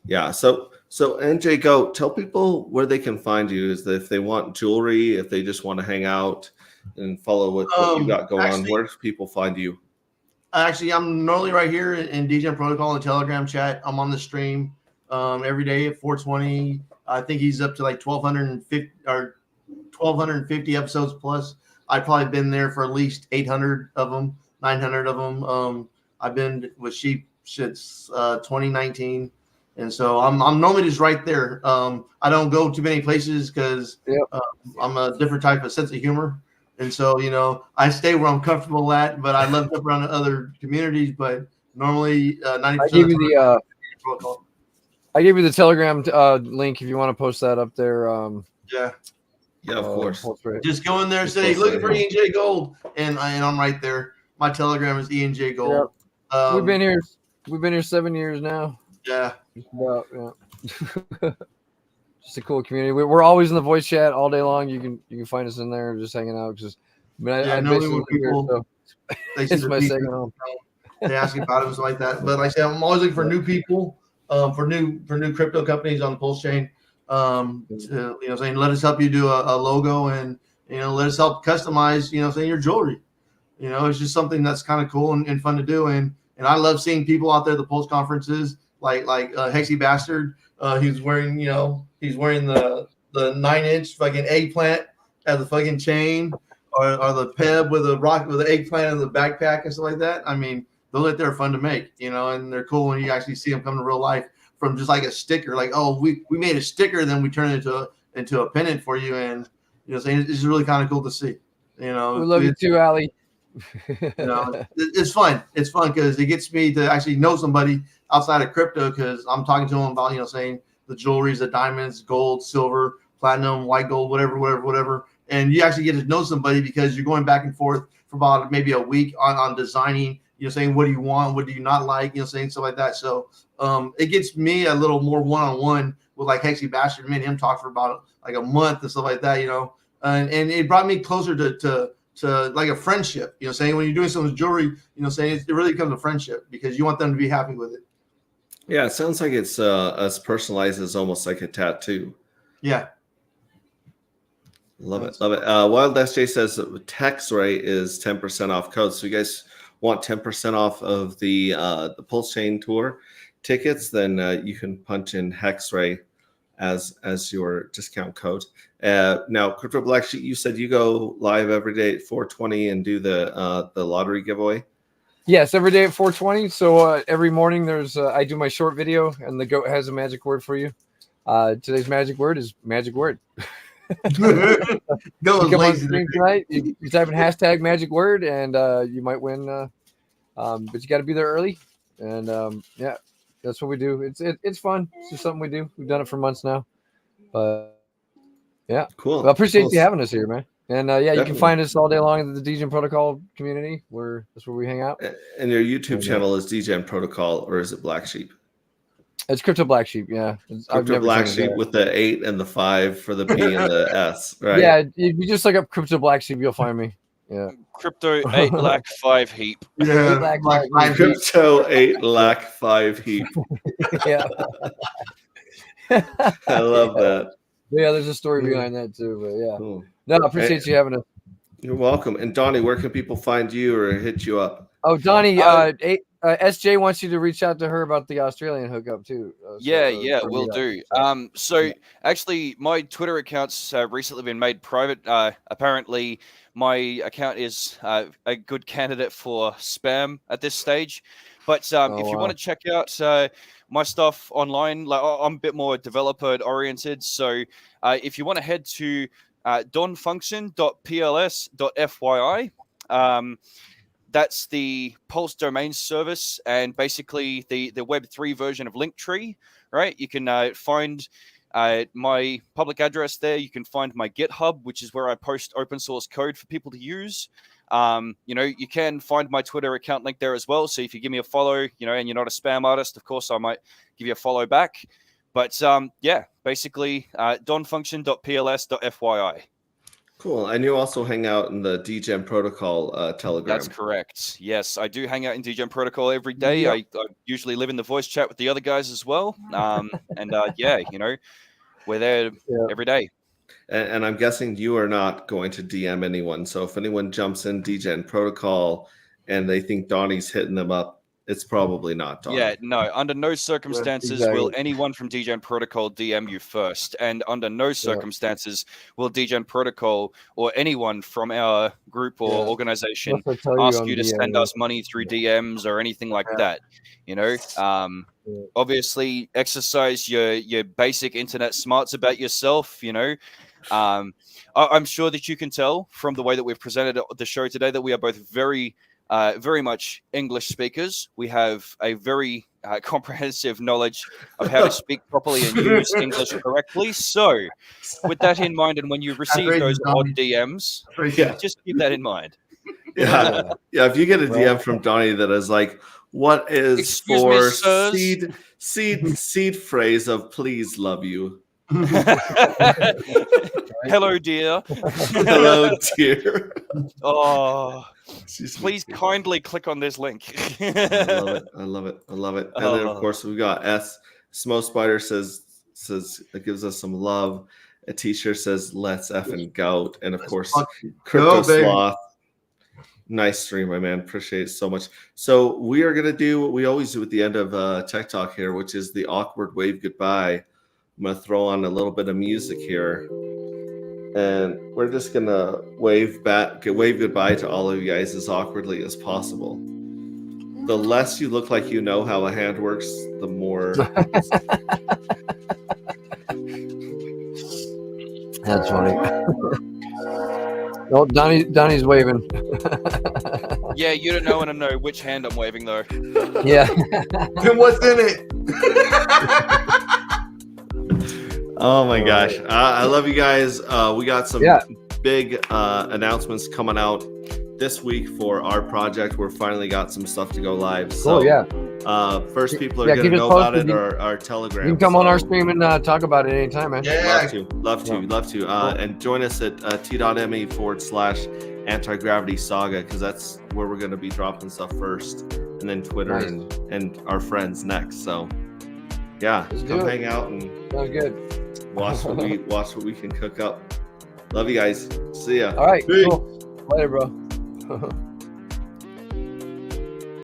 Yeah. Yeah. So NJ Go, tell people where they can find you. Is that if they want jewelry, if they just want to hang out and follow what you got going on, where do people find you? Actually, I'm normally right here in DGen Protocol and Telegram chat. I'm on the stream every day at 4:20. I think he's up to like 1,250 episodes plus. I've probably been there for at least 800 of them, 900 of them. I've been with Sheep since 2019, and so I'm normally just right there. I don't go too many places because I'm a different type of sense of humor, and so I stay where I'm comfortable at. But I love to jump around to other communities. But normally 90%. I gave you the Telegram link if you want to post that up there. Yeah, of course. Just go in there and say, looking for ENJ Gold, and I'm right there. My Telegram is ENJ Gold. Yep. We've been here 7 years now. Yeah. Just a cool community. We're always in the voice chat all day long. You can find us in there just hanging out. Because I basically live here, so it's my second home. They ask about it and stuff like that. But like I said, I'm always looking for new people, for new crypto companies on the Pulse chain. Saying let us help you do a logo, and let us help customize saying your jewelry. It's just something that's kind of cool and fun to do, and I love seeing people out there at the Pulse conferences like Hexy Bastard. He's wearing the 9-inch fucking eggplant as the fucking chain, or the Peb with a rock with the eggplant in the backpack and stuff like that. I mean, those right there are fun to make, and they're cool when you actually see them come to real life from just like a sticker. Like, oh, we made a sticker, then we turn it into a pennant for you, and saying it's really kind of cool to see. We love you too, Ali. It's fun. It's fun because it gets me to actually know somebody outside of crypto, because I'm talking to them about saying the jewelries, the diamonds, gold, silver, platinum, white gold, whatever. And you actually get to know somebody because you're going back and forth for about maybe a week on designing. Saying what do you want, what do you not like, saying stuff like that. So it gets me a little more one-on-one with like Hexy Bastard. Me and him talked for about like a month and stuff like that. And it brought me closer to like a friendship. Saying when you're doing someone's jewelry, saying it really becomes a friendship because you want them to be happy with it. Yeah, it sounds like it's as personalized as almost like a tattoo. Yeah. Love it. Wild SJ says that tax rate is 10% off code. So you guys want 10% off of the Pulse Chain Tour tickets, then you can punch in Hexray as your discount code. Now, Crypto Blacksheep, you said you go live every day at 4:20 and do the lottery giveaway. Yes, every day at 4:20. So every morning there's I do my short video, and the goat has a magic word for you. Today's magic word is magic word. Go You come on lazy stream tonight. You type in hashtag magic word, and you might win. But you got to be there early, and yeah, that's what we do. It's fun. It's just something we do. We've done it for months now, but yeah, Cool. well, I appreciate Cool. you having us here, man. And yeah, you Definitely. can find us all day long in the DGen Protocol community. That's where we hang out. And your YouTube channel is DGen Protocol, or is it Blacksheep? It's Crypto Blacksheep, yeah. Crypto Blacksheep with the 8 and the 5 for the B and the S, right? Yeah, if you just look up Crypto Blacksheep, you'll find me. Yeah. Crypto 8 lakh 5 heap. Yeah, Black Black Lives Lives Crypto 8 lakh 5 heap. Yeah. I love that. Yeah, there's a story behind that too, but yeah. Cool. No, I appreciate you having us. You're welcome. And Donnie, where can people find you or hit you up? Oh, Donnie, SJ wants you to reach out to her about the Australian hookup too. Will do. So actually, my Twitter account's recently been made private. Apparently, my account is a good candidate for spam at this stage. But if you want to check out my stuff online, like I'm a bit more developer oriented. So if you want to head to donfunction.pls.fyi. That's the Pulse domain service, and basically the Web3 version of Linktree, right? You can find my public address there. You can find my GitHub, which is where I post open source code for people to use. You can find my Twitter account link there as well. So if you give me a follow, and you're not a spam artist, of course, I might give you a follow back. But basically donfunction.pls.fyi. Cool. And you also hang out in the DGen Protocol Telegram. That's correct. Yes, I do hang out in DGen Protocol every day. Yep. I usually live in the voice chat with the other guys as well. We're there every day. And I'm guessing you are not going to DM anyone. So if anyone jumps in DGen Protocol and they think Donnie's hitting them up, it's probably not Donnie. Yeah, no. Under no circumstances will anyone from DGen Protocol DM you first. And under no circumstances will DGen Protocol or anyone from our group or organization ask you to send us money through DMs or anything like that. Obviously exercise your basic internet smarts about yourself, I'm sure that you can tell from the way that we've presented the show today that we are both very much English speakers. We have a very comprehensive knowledge of how to speak properly and use English correctly. So with that in mind, and when you receive those odd DMs, just keep that in mind. Yeah. If you get a DM from Donnie that is like, what is Excuse for me, seed phrase of please love you? Hello, dear. Hello, dear. Oh, please kindly click on this link. I love it. And then of course we got Smo Spider says it gives us some love. A t-shirt says let's effing goat, and of course Crypto Sloth. Nice stream, my man. Appreciate it so much. So we are gonna do what we always do at the end of Tech Talk here, which is the awkward wave goodbye. I'm gonna throw on a little bit of music here, and we're just gonna wave goodbye to all of you guys as awkwardly as possible. The less you look like you know how a hand works, the more. That's funny. Oh, Donnie's waving. Yeah, you don't know when I know which hand I'm waving though. Yeah. And what's in it? Oh my gosh. I love you guys. We got some big announcements coming out this week for our project. We're finally got some stuff to go live. So first people are going to know about it are our Telegram. You can come on our stream and talk about it anytime, man. Yeah. Love to. And join us at t.me/anti-gravity saga, because that's where we're going to be dropping stuff first, and then Twitter and our friends next. So come hang out and sounds good. Watch what we can cook up. Love you guys. See ya. All right. Cool. Later, bro.